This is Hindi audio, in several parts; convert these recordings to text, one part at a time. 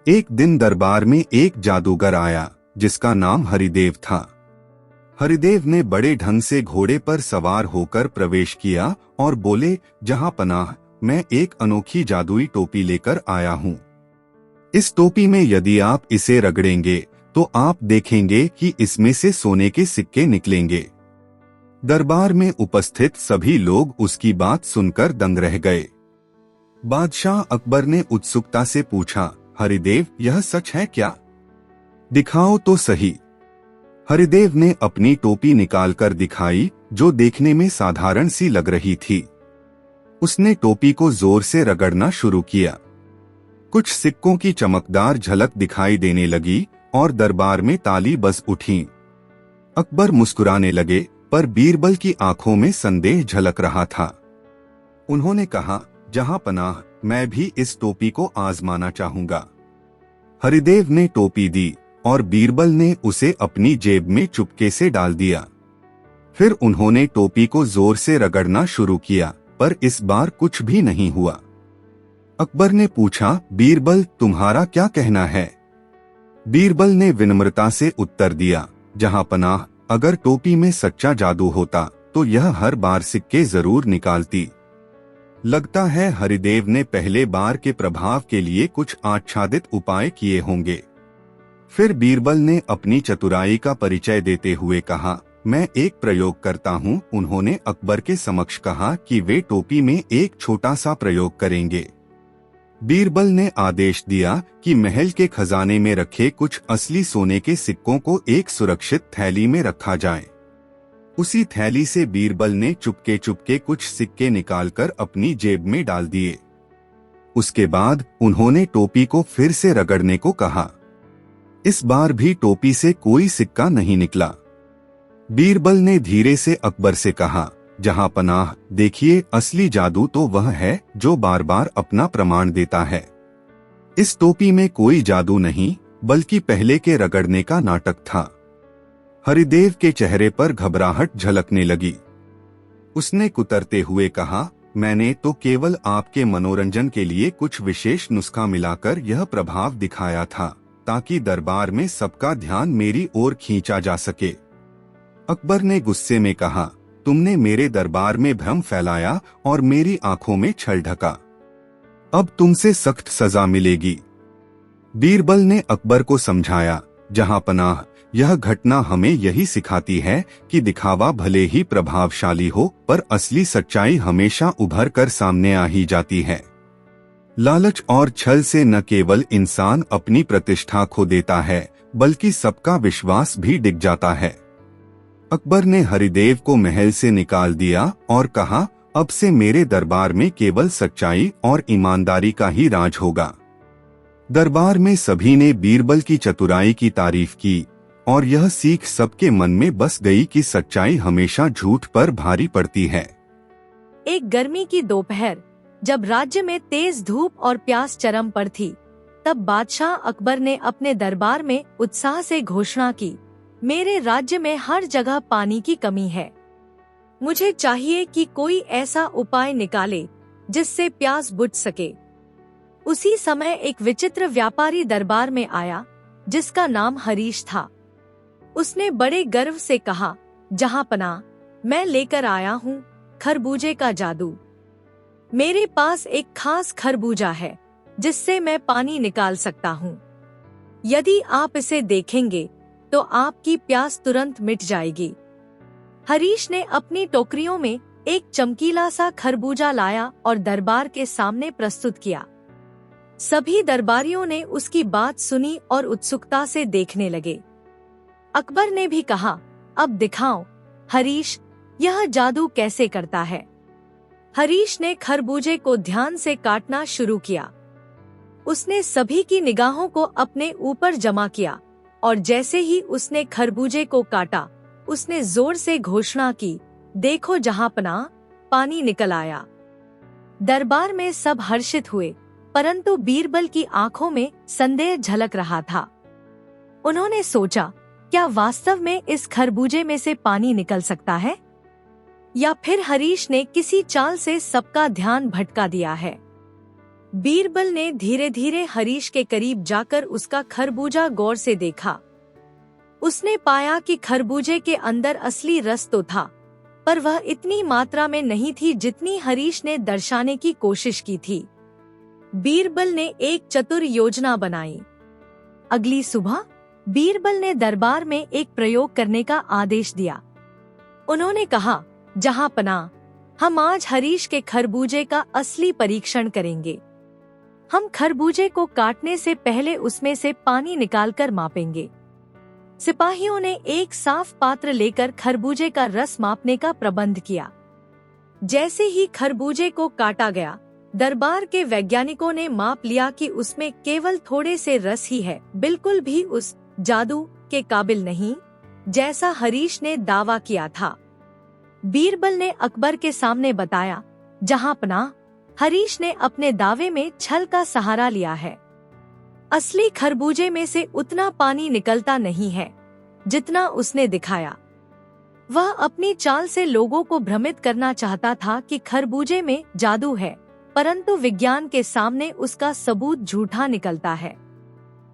एक दिन दरबार में एक जादूगर आया जिसका नाम हरिदेव था। हरिदेव ने बड़े ढंग से घोड़े पर सवार होकर प्रवेश किया और बोले, जहां पनाह, मैं एक अनोखी जादुई टोपी लेकर आया हूं। इस टोपी में यदि आप इसे रगड़ेंगे तो आप देखेंगे कि इसमें से सोने के सिक्के निकलेंगे। दरबार में उपस्थित सभी लोग उसकी बात सुनकर दंग रह गए। बादशाह अकबर ने उत्सुकता से पूछा, हरिदेव, यह सच है क्या? दिखाओ तो सही। हरिदेव ने अपनी टोपी निकालकर दिखाई, जो देखने में साधारण सी लग रही थी। उसने टोपी को जोर से रगड़ना शुरू किया। कुछ सिक्कों की चमकदार झलक दिखाई देने लगी और दरबार में ताली बज उठी। अकबर मुस्कुराने लगे, पर बीरबल की आंखों में संदेह झलक रहा था। उन्होंने कहा, जहां पनाह, मैं भी इस टोपी को आजमाना चाहूंगा। हरिदेव ने टोपी दी और बीरबल ने उसे अपनी जेब में चुपके से डाल दिया। फिर उन्होंने टोपी को जोर से रगड़ना शुरू किया, पर इस बार कुछ भी नहीं हुआ। अकबर ने पूछा, बीरबल, तुम्हारा क्या कहना है? बीरबल ने विनम्रता से उत्तर दिया, जहां पनाह, अगर टोपी में सच्चा जादू होता तो यह हर बार सिक्के जरूर निकालती। लगता है हरिदेव ने पहले बार के प्रभाव के लिए कुछ आच्छादित उपाय किए होंगे। फिर बीरबल ने अपनी चतुराई का परिचय देते हुए कहा, मैं एक प्रयोग करता हूँ। उन्होंने अकबर के समक्ष कहा कि वे टोपी में एक छोटा सा प्रयोग करेंगे। बीरबल ने आदेश दिया कि महल के खजाने में रखे कुछ असली सोने के सिक्कों को एक सुरक्षित थैली में रखा जाए। उसी थैली से बीरबल ने चुपके चुपके कुछ सिक्के निकालकर अपनी जेब में डाल दिए। उसके बाद उन्होंने टोपी को फिर से रगड़ने को कहा। इस बार भी टोपी से कोई सिक्का नहीं निकला। बीरबल ने धीरे से अकबर से कहा, जहां पनाह, देखिए, असली जादू तो वह है जो बार बार अपना प्रमाण देता है। इस टोपी में कोई जादू नहीं, बल्कि पहले के रगड़ने का नाटक था। हरिदेव के चेहरे पर घबराहट झलकने लगी। उसने कुतरते हुए कहा, मैंने तो केवल आपके मनोरंजन के लिए कुछ विशेष नुस्खा मिलाकर यह प्रभाव दिखाया था, ताकि दरबार में सबका ध्यान मेरी ओर खींचा जा सके। अकबर ने गुस्से में कहा, तुमने मेरे दरबार में भ्रम फैलाया और मेरी आंखों में छल ढका। अब तुमसे सख्त सजा मिलेगी। बीरबल ने अकबर को समझाया, जहां पनाह, यह घटना हमें यही सिखाती है कि दिखावा भले ही प्रभावशाली हो, पर असली सच्चाई हमेशा उभर कर सामने आ ही जाती है। लालच और छल से न केवल इंसान अपनी प्रतिष्ठा खो देता है, बल्कि सबका विश्वास भी डिग जाता है। अकबर ने हरिदेव को महल से निकाल दिया और कहा, अब से मेरे दरबार में केवल सच्चाई और ईमानदारी का ही राज होगा। दरबार में सभी ने बीरबल की चतुराई की तारीफ की और यह सीख सबके मन में बस गई कि सच्चाई हमेशा झूठ पर भारी पड़ती है। एक गर्मी की दोपहर, जब राज्य में तेज धूप और प्यास चरम पर थी, तब बादशाह अकबर ने अपने दरबार में उत्साह से घोषणा की, मेरे राज्य में हर जगह पानी की कमी है। मुझे चाहिए कि कोई ऐसा उपाय निकाले जिससे प्यास बुझ सके। उसी समय एक विचित्र व्यापारी दरबार में आया, जिसका नाम हरीश था। उसने बड़े गर्व से कहा, जहां पनाह, मैं लेकर आया हूँ खरबूजे का जादू। मेरे पास एक खास खरबूजा है जिससे मैं पानी निकाल सकता हूँ। यदि आप इसे देखेंगे तो आपकी प्यास तुरंत मिट जाएगी। हरीश ने अपनी टोकरियों में एक चमकीला सा खरबूजा लाया और दरबार के सामने प्रस्तुत किया। सभी दरबारियों ने उसकी बात सुनी और उत्सुकता से देखने लगे। अकबर ने भी कहा, अब दिखाओ हरीश, यह जादू कैसे करता है। हरीश ने खरबूजे को ध्यान से काटना शुरू किया। उसने सभी की निगाहों को अपने ऊपर जमा किया और जैसे ही उसने खरबूजे को काटा, उसने जोर से घोषणा की, देखो जहां पनाह, पानी निकल आया। दरबार में सब हर्षित हुए, परंतु बीरबल की आंखों में संदेह झलक रहा था। उन्होंने सोचा, क्या वास्तव में इस खरबूजे में से पानी निकल सकता है, या फिर हरीश ने किसी चाल से सबका ध्यान भटका दिया है। बीरबल ने धीरे धीरे हरीश के करीब जाकर उसका खरबूजा गौर से देखा। उसने पाया कि खरबूजे के अंदर असली रस तो था, पर वह इतनी मात्रा में नहीं थी जितनी हरीश ने दर्शाने की कोशिश की थी। बीरबल ने एक चतुर योजना बनाई। अगली सुबह बीरबल ने दरबार में एक प्रयोग करने का आदेश दिया। उन्होंने कहा, जहांपनाह, हम आज हरीश के खरबूजे का असली परीक्षण करेंगे। हम खरबूजे को काटने से पहले उसमें से पानी निकालकर मापेंगे। सिपाहियों ने एक साफ पात्र लेकर खरबूजे का रस मापने का प्रबंध किया। जैसे ही खरबूजे को काटा गया, दरबार के वैज्ञानिकों ने माप लिया कि उसमें केवल थोड़े से रस ही है, बिल्कुल भी उस जादू के काबिल नहीं जैसा हरीश ने दावा किया था। बीरबल ने अकबर के सामने बताया, जहांपनाह, हरीश ने अपने दावे में छल का सहारा लिया है। असली खरबूजे में से उतना पानी निकलता नहीं है जितना उसने दिखाया। वह अपनी चाल से लोगों को भ्रमित करना चाहता था कि खरबूजे में जादू है, परंतु विज्ञान के सामने उसका सबूत झूठा निकलता है।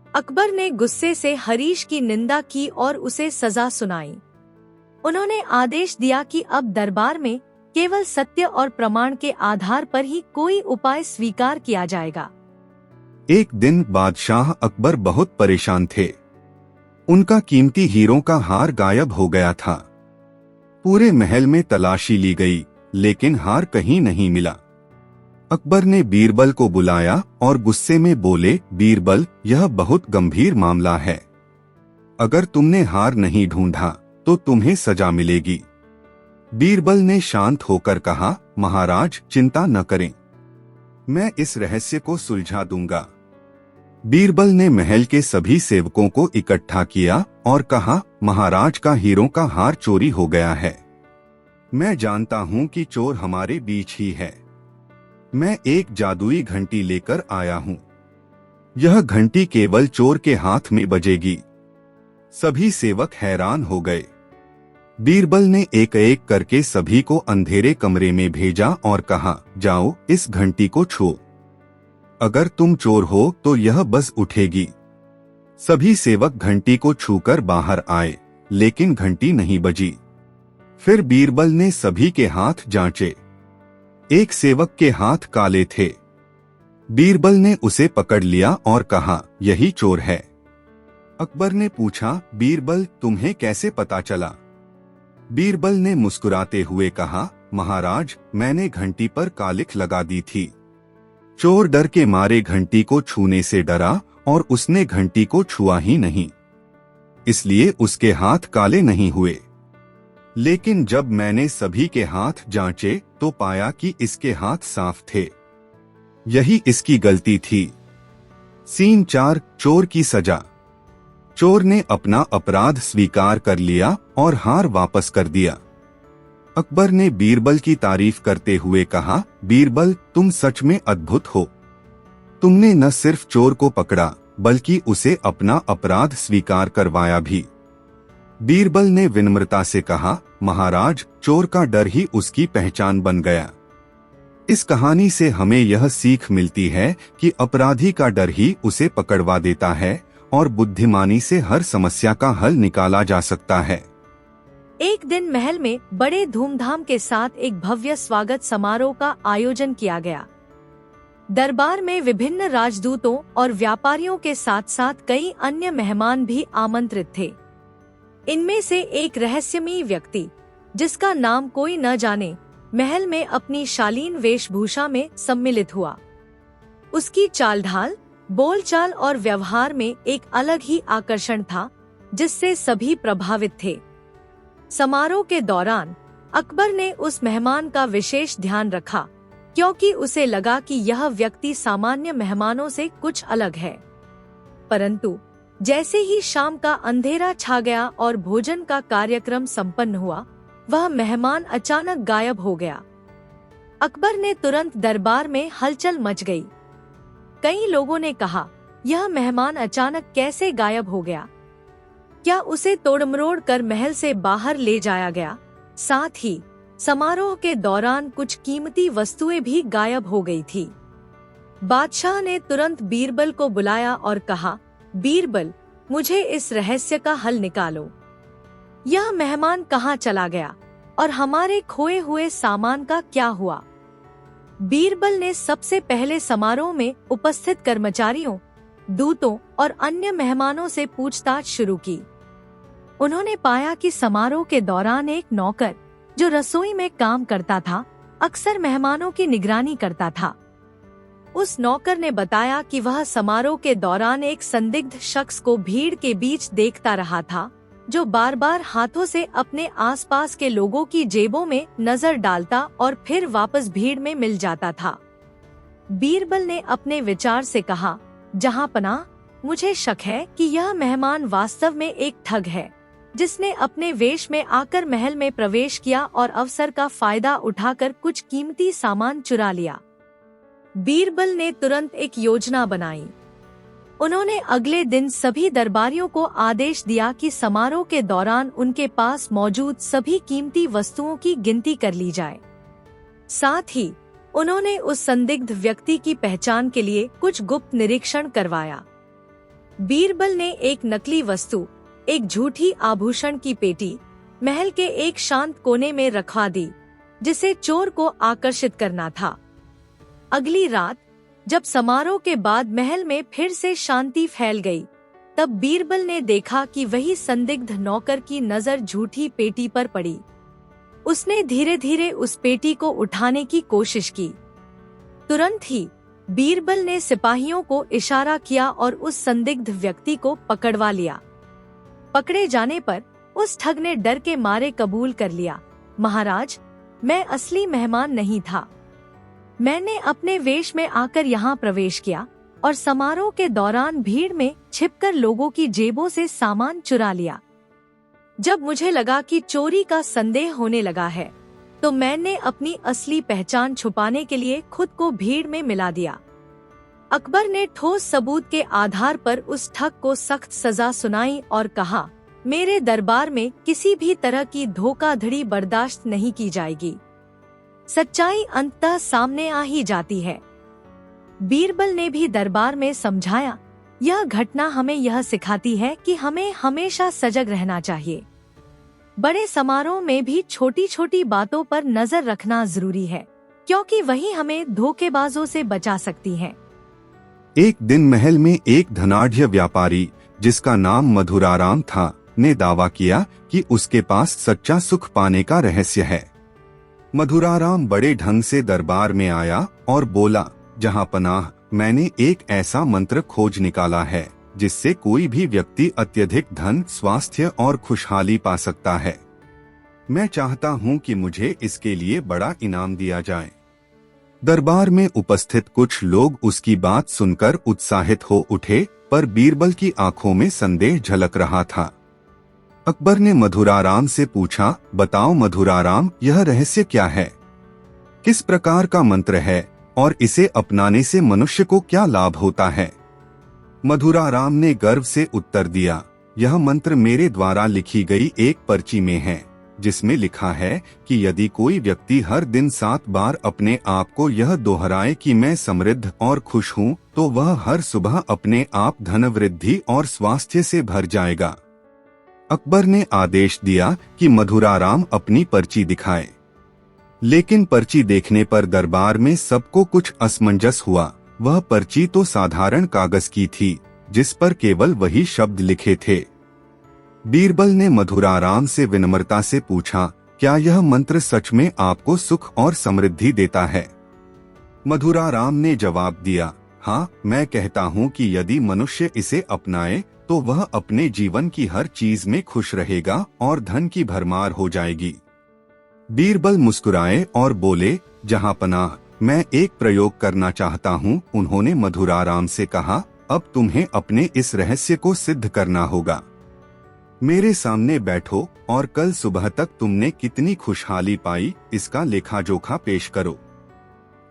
अकबर ने गुस्से से हरीश की निंदा की और उसे सजा सुनाई। उन्होंने आदेश दिया कि अब दरबार में केवल सत्य और प्रमाण के आधार पर ही कोई उपाय स्वीकार किया जाएगा। एक दिन बादशाह अकबर बहुत परेशान थे। उनका कीमती हीरों का हार गायब हो गया था। पूरे महल में तलाशी ली गई, लेकिन हार कहीं नहीं मिला। अकबर ने बीरबल को बुलाया और गुस्से में बोले, बीरबल, यह बहुत गंभीर मामला है। अगर तुमने हार नहीं ढूंढा तो तुम्हें सजा मिलेगी। बीरबल ने शांत होकर कहा, महाराज, चिंता न करें, मैं इस रहस्य को सुलझा दूंगा। बीरबल ने महल के सभी सेवकों को इकट्ठा किया और कहा, महाराज का हीरों का हार चोरी हो गया है। मैं जानता हूं कि चोर हमारे बीच ही है। मैं एक जादुई घंटी लेकर आया हूं। यह घंटी केवल चोर के हाथ में बजेगी। सभी सेवक हैरान हो गए। बीरबल ने एक एक करके सभी को अंधेरे कमरे में भेजा और कहा, जाओ, इस घंटी को छुओ। अगर तुम चोर हो तो यह बज उठेगी। सभी सेवक घंटी को छूकर बाहर आए, लेकिन घंटी नहीं बजी। फिर बीरबल ने सभी के हाथ जांचे। एक सेवक के हाथ काले थे। बीरबल ने उसे पकड़ लिया और कहा, यही चोर है। अकबर ने पूछा, बीरबल, तुम्हें कैसे पता चला? बीरबल ने मुस्कुराते हुए कहा, महाराज, मैंने घंटी पर कालिख लगा दी थी। चोर डर के मारे घंटी को छूने से डरा और उसने घंटी को छुआ ही नहीं, इसलिए उसके हाथ काले नहीं हुए। लेकिन जब मैंने सभी के हाथ जांचे तो पाया कि इसके हाथ साफ थे। यही इसकी गलती थी। सीन 4, चोर की सजा। चोर ने अपना अपराध स्वीकार कर लिया और हार वापस कर दिया। अकबर ने बीरबल की तारीफ करते हुए कहा, बीरबल, तुम सच में अद्भुत हो। तुमने न सिर्फ चोर को पकड़ा बल्कि उसे अपना अपराध स्वीकार करवाया भी। बीरबल ने विनम्रता से कहा, महाराज, चोर का डर ही उसकी पहचान बन गया। इस कहानी से हमें यह सीख मिलती है कि अपराधी का डर ही उसे पकड़वा देता है और बुद्धिमानी से हर समस्या का हल निकाला जा सकता है। एक दिन महल में बड़े धूमधाम के साथ एक भव्य स्वागत समारोह का आयोजन किया गया। दरबार में विभिन्न राजदूतों और व्यापारियों के साथ साथ कई अन्य मेहमान भी आमंत्रित थे। इनमें से एक रहस्यमयी व्यक्ति, जिसका नाम कोई न जाने, महल में अपनी शालीन वेशभूषा में सम्मिलित हुआ। उसकी चाल ढाल, बोलचाल और व्यवहार में एक अलग ही आकर्षण था, जिससे सभी प्रभावित थे। समारोह के दौरान अकबर ने उस मेहमान का विशेष ध्यान रखा, क्योंकि उसे लगा कि यह व्यक्ति सामान्य मेहमानों से कुछ अलग है। परंतु जैसे ही शाम का अंधेरा छा गया और भोजन का कार्यक्रम संपन्न हुआ, वह मेहमान अचानक गायब हो गया। अकबर ने तुरंत दरबार में हलचल मच गई। कई लोगों ने कहा, यह मेहमान अचानक कैसे गायब हो गया? क्या उसे तोड़मरोड़ कर महल से बाहर ले जाया गया? साथ ही समारोह के दौरान कुछ कीमती वस्तुएं भी गायब हो गई थी। बादशाह ने तुरंत बीरबल को बुलाया और कहा, बीरबल, मुझे इस रहस्य का हल निकालो। यह मेहमान कहाँ चला गया और हमारे खोए हुए सामान का क्या हुआ? बीरबल ने सबसे पहले समारोह में उपस्थित कर्मचारियों, दूतों और अन्य मेहमानों से पूछताछ शुरू की। उन्होंने पाया कि समारोह के दौरान एक नौकर जो रसोई में काम करता था, अक्सर मेहमानों की निगरानी करता था। उस नौकर ने बताया कि वह समारोह के दौरान एक संदिग्ध शख्स को भीड़ के बीच देखता रहा था, जो बार बार हाथों से अपने आसपास के लोगों की जेबों में नजर डालता और फिर वापस भीड़ में मिल जाता था। बीरबल ने अपने विचार से कहा, जहांपनाह, मुझे शक है कि यह मेहमान वास्तव में एक ठग है, जिसने अपने वेश में आकर महल में प्रवेश किया और अवसर का फायदा उठाकर कुछ कीमती सामान चुरा लिया। बीरबल ने तुरंत एक योजना बनाई। उन्होंने अगले दिन सभी दरबारियों को आदेश दिया कि समारोह के दौरान उनके पास मौजूद सभी कीमती वस्तुओं की गिनती कर ली जाए। साथ ही उन्होंने उस संदिग्ध व्यक्ति की पहचान के लिए कुछ गुप्त निरीक्षण करवाया। बीरबल ने एक नकली वस्तु, एक झूठी आभूषण की पेटी, महल के एक शांत कोने में रखवा दी, जिसे चोर को आकर्षित करना था। अगली रात जब समारोह के बाद महल में फिर से शांति फैल गई, तब बीरबल ने देखा कि वही संदिग्ध नौकर की नजर झूठी पेटी पर पड़ी। उसने धीरे धीरे उस पेटी को उठाने की कोशिश की। तुरंत ही बीरबल ने सिपाहियों को इशारा किया और उस संदिग्ध व्यक्ति को पकड़वा लिया। पकड़े जाने पर उस ठग ने डर के मारे कबूल कर लिया, महाराज, मैं असली मेहमान नहीं था। मैंने अपने वेश में आकर यहाँ प्रवेश किया और समारोह के दौरान भीड़ में छिपकर लोगों की जेबों से सामान चुरा लिया। जब मुझे लगा कि चोरी का संदेह होने लगा है, तो मैंने अपनी असली पहचान छुपाने के लिए खुद को भीड़ में मिला दिया। अकबर ने ठोस सबूत के आधार पर उस ठग को सख्त सजा सुनाई और कहा, मेरे दरबार में किसी भी तरह की धोखाधड़ी बर्दाश्त नहीं की जाएगी। सच्चाई अंततः सामने आ ही जाती है। बीरबल ने भी दरबार में समझाया, यह घटना हमें यह सिखाती है कि हमें हमेशा सजग रहना चाहिए। बड़े समारोह में भी छोटी छोटी बातों पर नजर रखना जरूरी है, क्योंकि वही हमें धोखेबाजों से बचा सकती है। एक दिन महल में एक धनाढ्य व्यापारी, जिसका नाम मधुराराम था, ने दावा किया कि उसके पास सच्चा सुख पाने का रहस्य है। मधुराराम बड़े ढंग से दरबार में आया और बोला, जहांपनाह, मैंने एक ऐसा मंत्र खोज निकाला है जिससे कोई भी व्यक्ति अत्यधिक धन, स्वास्थ्य और खुशहाली पा सकता है। मैं चाहता हूं कि मुझे इसके लिए बड़ा इनाम दिया जाए। दरबार में उपस्थित कुछ लोग उसकी बात सुनकर उत्साहित हो उठे, पर बीरबल की आंखों में संदेह झलक रहा था। अकबर ने मधुराराम से पूछा, बताओ मधुराराम, यह रहस्य क्या है? किस प्रकार का मंत्र है और इसे अपनाने से मनुष्य को क्या लाभ होता है? मधुराराम ने गर्व से उत्तर दिया, यह मंत्र मेरे द्वारा लिखी गई एक पर्ची में है, जिसमें लिखा है कि यदि कोई व्यक्ति हर दिन 7 बार अपने आप को यह दोहराए कि मैं समृद्ध और खुश हूँ, तो वह हर सुबह अपने आप धन वृद्धि और स्वास्थ्य से भर जाएगा। अकबर ने आदेश दिया कि मधुराराम अपनी पर्ची दिखाए, लेकिन पर्ची देखने पर दरबार में सबको कुछ असमंजस हुआ। वह पर्ची तो साधारण कागज की थी, जिस पर केवल वही शब्द लिखे थे। बीरबल ने मधुराराम से विनम्रता से पूछा, क्या यह मंत्र सच में आपको सुख और समृद्धि देता है? मधुराराम ने जवाब दिया, हाँ, मैं कहता हूँ कि यदि मनुष्य इसे अपनाए तो वह अपने जीवन की हर चीज में खुश रहेगा और धन की भरमार हो जाएगी। बीरबल मुस्कुराए और बोले, जहांपनाह, मैं एक प्रयोग करना चाहता हूँ। उन्होंने मधुराराम से कहा, अब तुम्हें अपने इस रहस्य को सिद्ध करना होगा। मेरे सामने बैठो और कल सुबह तक तुमने कितनी खुशहाली पाई, इसका लेखा जोखा पेश करो।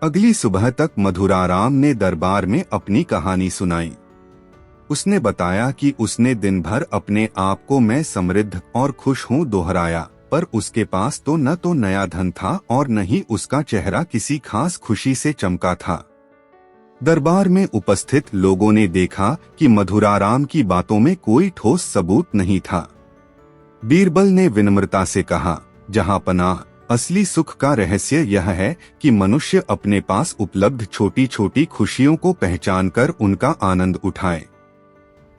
अगली सुबह तक मधुराराम ने दरबार में अपनी कहानी सुनाई। उसने बताया कि उसने दिन भर अपने आप को मैं समृद्ध और खुश हूँ दोहराया, पर उसके पास तो न तो नया धन था और न ही उसका चेहरा किसी खास खुशी से चमका था। दरबार में उपस्थित लोगों ने देखा कि मधुराराम की बातों में कोई ठोस सबूत नहीं था। बीरबल ने विनम्रता से कहा, जहांपनाह, असली सुख का रहस्य यह है कि मनुष्य अपने पास उपलब्ध छोटी छोटी खुशियों को पहचानकर उनका आनंद उठाए।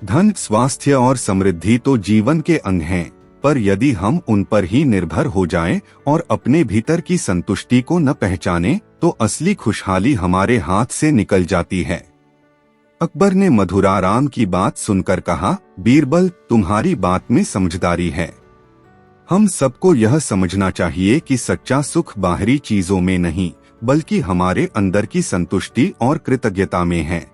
धन, स्वास्थ्य और समृद्धि तो जीवन के अंग हैं, पर यदि हम उन पर ही निर्भर हो जाएं और अपने भीतर की संतुष्टि को न पहचानें, तो असली खुशहाली हमारे हाथ से निकल जाती है। अकबर ने मधुराराम की बात सुनकर कहा, बीरबल, तुम्हारी बात में समझदारी है। हम सबको यह समझना चाहिए कि सच्चा सुख बाहरी चीजों में नहीं, बल्कि हमारे अंदर की संतुष्टि और कृतज्ञता में है।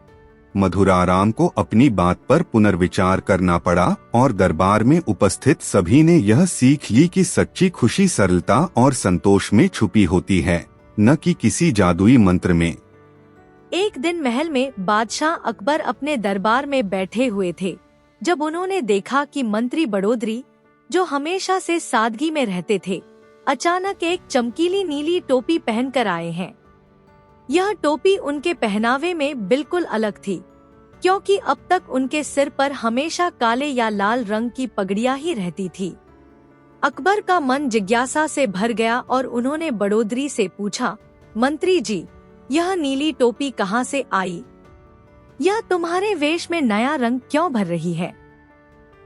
मधुराराम को अपनी बात पर पुनर्विचार करना पड़ा और दरबार में उपस्थित सभी ने यह सीख ली कि सच्ची खुशी सरलता और संतोष में छुपी होती है, न कि किसी जादुई मंत्र में। एक दिन महल में बादशाह अकबर अपने दरबार में बैठे हुए थे, जब उन्होंने देखा कि मंत्री बड़ोदरी, जो हमेशा से सादगी में रहते थे, अचानक एक चमकीली नीली टोपी पहनकर आए हैं। यह टोपी उनके पहनावे में बिल्कुल अलग थी, क्योंकि अब तक उनके सिर पर हमेशा काले या लाल रंग की पगड़ियां ही रहती थी। अकबर का मन जिज्ञासा से भर गया और उन्होंने बड़ोदरी से पूछा, मंत्री जी, यह नीली टोपी कहाँ से आई? यह तुम्हारे वेश में नया रंग क्यों भर रही है?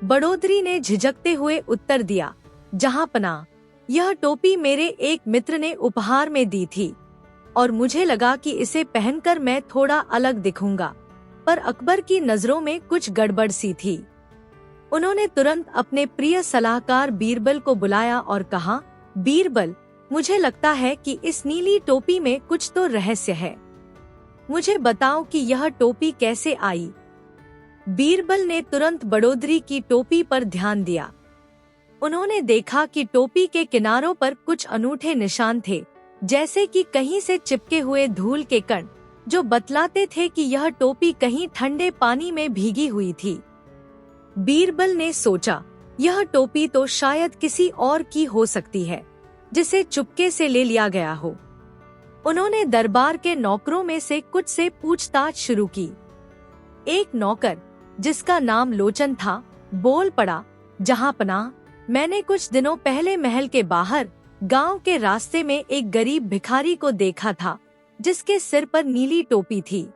बड़ोदरी ने झिझकते हुए उत्तर दिया, जहांपनाह, यह टोपी मेरे एक मित्र ने उपहार में दी थी और मुझे लगा कि इसे पहनकर मैं थोड़ा अलग दिखूंगा, पर अकबर की नजरों में कुछ गड़बड़ सी थी। उन्होंने तुरंत अपने प्रिय सलाहकार बीरबल को बुलाया और कहा, बीरबल, मुझे लगता है कि इस नीली टोपी में कुछ तो रहस्य है। मुझे बताओ कि यह टोपी कैसे आई? बीरबल ने तुरंत बड़ोदरी की टोपी पर ध्यान दिया। उन्होंने देखा कि टोपी के किनारों पर कुछ अनूठे निशान थे, जैसे कि कहीं से चिपके हुए धूल के कण, जो बतलाते थे कि यह टोपी कहीं ठंडे पानी में भीगी हुई थी। बीरबल ने सोचा, यह टोपी तो शायद किसी और की हो सकती है, जिसे चुपके से ले लिया गया हो। उन्होंने दरबार के नौकरों में से कुछ से पूछताछ शुरू की। एक नौकर, जिसका नाम लोचन था, बोल पड़ा, जहांपनाह, मैंने कुछ दिनों पहले महल के बाहर गांव के रास्ते में एक गरीब भिखारी को देखा था, जिसके सिर पर नीली टोपी थी।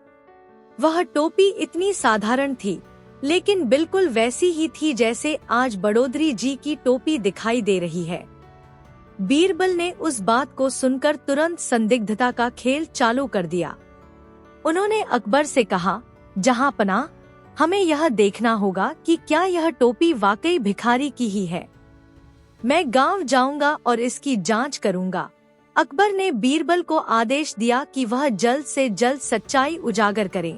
वह टोपी इतनी साधारण थी, लेकिन बिल्कुल वैसी ही थी जैसे आज बड़ोदरी जी की टोपी दिखाई दे रही है। बीरबल ने उस बात को सुनकर तुरंत संदिग्धता का खेल चालू कर दिया। उन्होंने अकबर से कहा, जहांपनाह, हमें यह देखना होगा कि क्या यह टोपी वाकई भिखारी की ही है। मैं गांव जाऊंगा और इसकी जांच करूंगा। अकबर ने बीरबल को आदेश दिया कि वह जल्द से जल्द सच्चाई उजागर करे।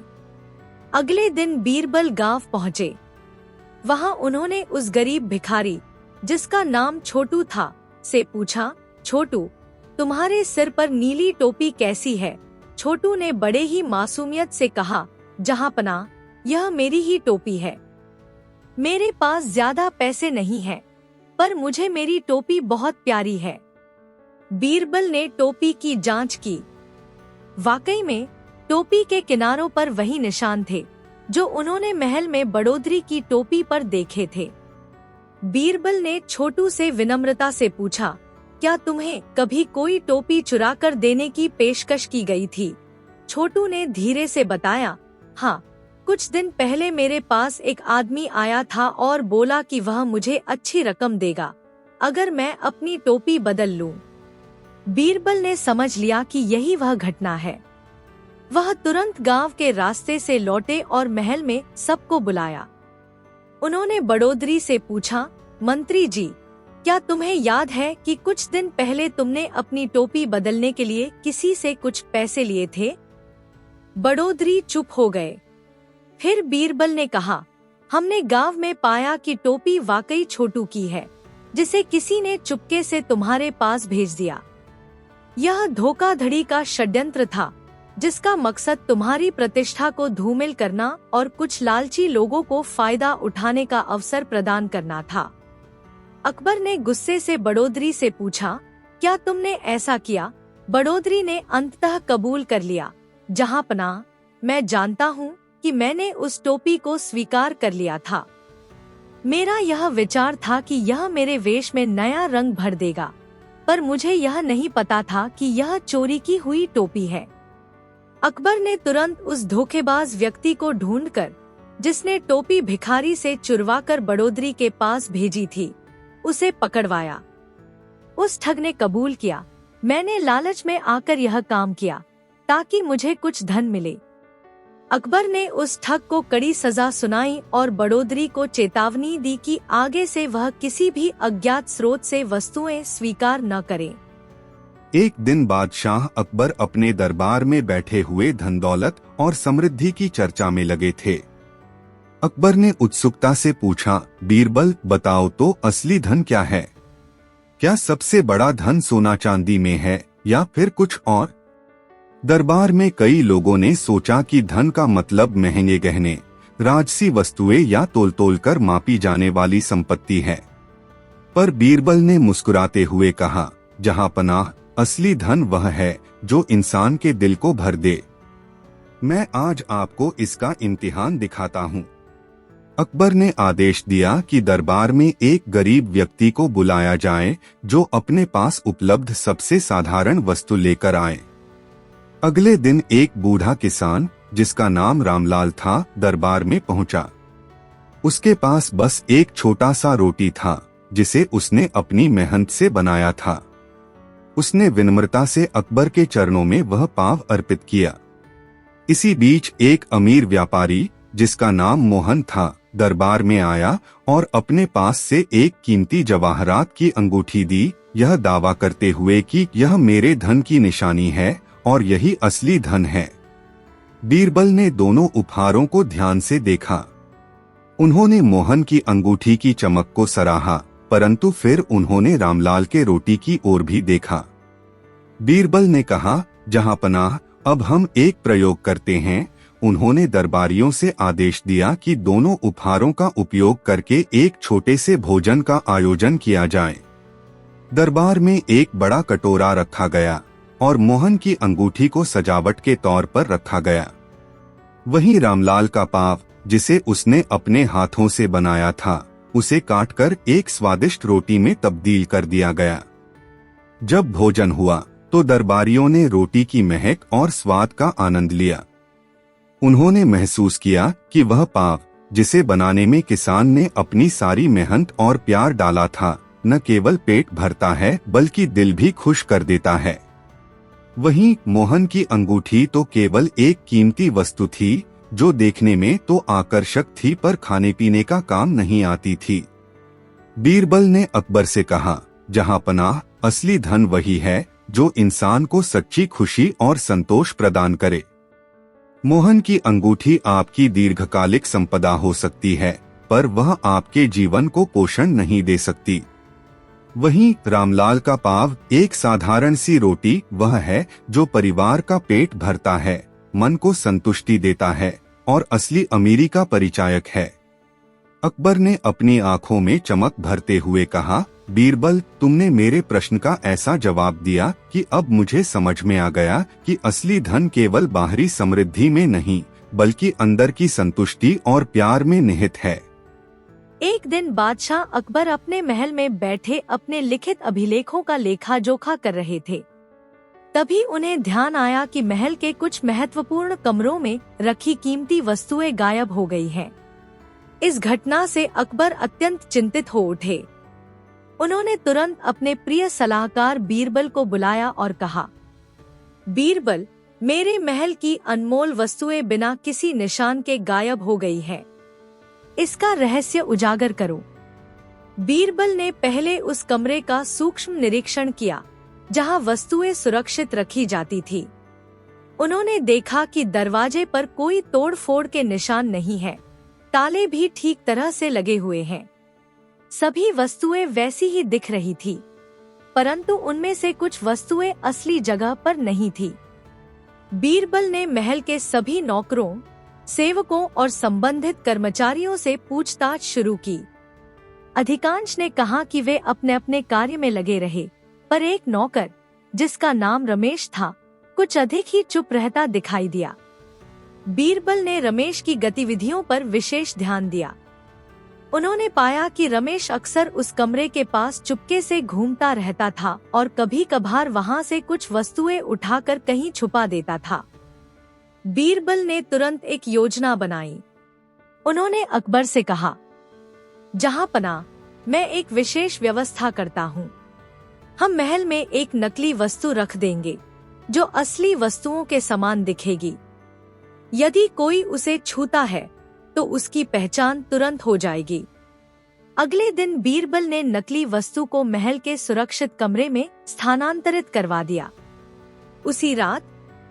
अगले दिन बीरबल गांव पहुँचे। वहां उन्होंने उस गरीब भिखारी, जिसका नाम छोटू था, से पूछा, छोटू, तुम्हारे सिर पर नीली टोपी कैसी है? छोटू ने बड़े ही मासूमियत से कहा, जहांपनाह, यह मेरी ही टोपी है। मेरे पास ज्यादा पैसे नहीं हैं, पर मुझे मेरी टोपी बहुत प्यारी है। बीरबल ने टोपी की जांच की। वाकई में टोपी के किनारों पर वही निशान थे, जो उन्होंने महल में बड़ोदरी की टोपी पर देखे थे। बीरबल ने छोटू से विनम्रता से पूछा, क्या तुम्हें कभी कोई टोपी चुरा कर देने की पेशकश की गई थी? छोटू ने धीरे से बताया, हाँ, कुछ दिन पहले मेरे पास एक आदमी आया था और बोला कि वह मुझे अच्छी रकम देगा अगर मैं अपनी टोपी बदल लूं। बीरबल ने समझ लिया कि यही वह घटना है। वह तुरंत गांव के रास्ते से लौटे और महल में सबको बुलाया। उन्होंने बड़ोदरी से पूछा, मंत्री जी, क्या तुम्हें याद है कि कुछ दिन पहले तुमने अपनी टोपी बदलने के लिए किसी से कुछ पैसे लिए थे? बड़ोदरी चुप हो गए। फिर बीरबल ने कहा, हमने गांव में पाया कि टोपी वाकई छोटू की है, जिसे किसी ने चुपके से तुम्हारे पास भेज दिया। यह धोखाधड़ी का षड्यंत्र था, जिसका मकसद तुम्हारी प्रतिष्ठा को धूमिल करना और कुछ लालची लोगों को फायदा उठाने का अवसर प्रदान करना था। अकबर ने गुस्से से बड़ोदरी से पूछा, क्या तुमने ऐसा किया? बड़ोदरी ने अंततः कबूल कर लिया, जहांपनाह, मैं जानता हूँ कि मैंने उस टोपी को स्वीकार कर लिया था। मेरा यह विचार था कि यह मेरे वेश में नया रंग भर देगा, पर मुझे यह नहीं पता था कि यह चोरी की हुई टोपी है। अकबर ने तुरंत उस धोखेबाज व्यक्ति को ढूंढकर, जिसने टोपी भिखारी से चुरवाकर बड़ोदरी के पास भेजी थी, उसे पकड़वाया। उस ठग ने कबूल किया, मैंने लालच में आकर यह काम किया ताकि मुझे कुछ धन मिले। अकबर ने उस ठग को कड़ी सजा सुनाई और बड़ोदरी को चेतावनी दी कि आगे से वह किसी भी अज्ञात स्रोत से वस्तुएं स्वीकार न करे। एक दिन बादशाह अकबर अपने दरबार में बैठे हुए धन दौलत और समृद्धि की चर्चा में लगे थे। अकबर ने उत्सुकता से पूछा, बीरबल बताओ तो असली धन क्या है? क्या सबसे बड़ा धन सोना चांदी में है या फिर कुछ और? दरबार में कई लोगों ने सोचा कि धन का मतलब महंगे गहने, राजसी वस्तुएं या तोल कर मापी जाने वाली संपत्ति है। पर बीरबल ने मुस्कुराते हुए कहा, जहां पनाह, असली धन वह है जो इंसान के दिल को भर दे। मैं आज आपको इसका इम्तिहान दिखाता हूँ। अकबर ने आदेश दिया कि दरबार में एक गरीब व्यक्ति को बुलाया जाए जो अपने पास उपलब्ध सबसे साधारण वस्तु लेकर आए। अगले दिन एक बूढ़ा किसान, जिसका नाम रामलाल था, दरबार में पहुंचा। उसके पास बस एक छोटा सा रोटी था जिसे उसने अपनी मेहनत से बनाया था। उसने विनम्रता से अकबर के चरणों में वह पाव अर्पित किया। इसी बीच एक अमीर व्यापारी, जिसका नाम मोहन था, दरबार में आया और अपने पास से एक कीमती जवाहरात की अंगूठी दी, यह दावा करते हुए कि यह मेरे धन की निशानी है और यही असली धन है। बीरबल ने दोनों उपहारों को ध्यान से देखा। उन्होंने मोहन की अंगूठी की चमक को सराहा, परंतु फिर उन्होंने रामलाल के रोटी की ओर भी देखा। बीरबल ने कहा, जहां पनाह, अब हम एक प्रयोग करते हैं। उन्होंने दरबारियों से आदेश दिया कि दोनों उपहारों का उपयोग करके एक छोटे से भोजन का आयोजन किया जाए। दरबार में एक बड़ा कटोरा रखा गया और मोहन की अंगूठी को सजावट के तौर पर रखा गया। वहीं रामलाल का पाव, जिसे उसने अपने हाथों से बनाया था, उसे काटकर एक स्वादिष्ट रोटी में तब्दील कर दिया गया। जब भोजन हुआ तो दरबारियों ने रोटी की महक और स्वाद का आनंद लिया। उन्होंने महसूस किया कि वह पाव, जिसे बनाने में किसान ने अपनी सारी मेहनत और प्यार डाला था, न केवल पेट भरता है बल्कि दिल भी खुश कर देता है। वहीं मोहन की अंगूठी तो केवल एक कीमती वस्तु थी जो देखने में तो आकर्षक थी पर खाने पीने का काम नहीं आती थी। बीरबल ने अकबर से कहा, जहां पनाह, असली धन वही है जो इंसान को सच्ची खुशी और संतोष प्रदान करे। मोहन की अंगूठी आपकी दीर्घकालिक संपदा हो सकती है, पर वह आपके जीवन को पोषण नहीं दे सकती। वहीं रामलाल का पाव, एक साधारण सी रोटी, वह है जो परिवार का पेट भरता है, मन को संतुष्टि देता है और असली अमीरी का परिचायक है। अकबर ने अपनी आंखों में चमक भरते हुए कहा, बीरबल, तुमने मेरे प्रश्न का ऐसा जवाब दिया कि अब मुझे समझ में आ गया कि असली धन केवल बाहरी समृद्धि में नहीं बल्कि अंदर की संतुष्टि और प्यार में निहित है। एक दिन बादशाह अकबर अपने महल में बैठे अपने लिखित अभिलेखों का लेखा जोखा कर रहे थे। तभी उन्हें ध्यान आया कि महल के कुछ महत्वपूर्ण कमरों में रखी कीमती वस्तुएं गायब हो गई हैं। इस घटना से अकबर अत्यंत चिंतित हो उठे। उन्होंने तुरंत अपने प्रिय सलाहकार बीरबल को बुलाया और कहा, बीरबल, मेरे महल की अनमोल वस्तुएं बिना किसी निशान के गायब हो गई है। इसका रहस्य उजागर करो। बीरबल ने पहले उस कमरे का सूक्ष्म निरीक्षण किया जहां वस्तुएं सुरक्षित रखी जाती थी। उन्होंने देखा कि दरवाजे पर कोई तोड़-फोड़ के निशान नहीं है, ताले भी ठीक तरह से लगे हुए हैं। सभी वस्तुएं वैसी ही दिख रही थी, परंतु उनमें से कुछ वस्तुएं असली जगह पर नहीं थी। बीरबल ने महल के सभी नौकरों, सेवकों और संबंधित कर्मचारियों से पूछताछ शुरू की। अधिकांश ने कहा कि वे अपने अपने कार्य में लगे रहे, पर एक नौकर, जिसका नाम रमेश था, कुछ अधिक ही चुप रहता दिखाई दिया। बीरबल ने रमेश की गतिविधियों पर विशेष ध्यान दिया। उन्होंने पाया कि रमेश अक्सर उस कमरे के पास चुपके से घूमता रहता था और कभी कभार वहां से कुछ वस्तुएं उठाकर कहीं छुपा देता था। बीरबल ने तुरंत एक योजना बनाई। उन्होंने अकबर से कहा, जहांपनाह, मैं एक विशेष व्यवस्था करता हूँ। हम महल में एक नकली वस्तु रख देंगे जो असली वस्तुओं के समान दिखेगी। यदि कोई उसे छूता है तो उसकी पहचान तुरंत हो जाएगी। अगले दिन बीरबल ने नकली वस्तु को महल के सुरक्षित कमरे में स्थानांतरित करवा दिया। उसी रात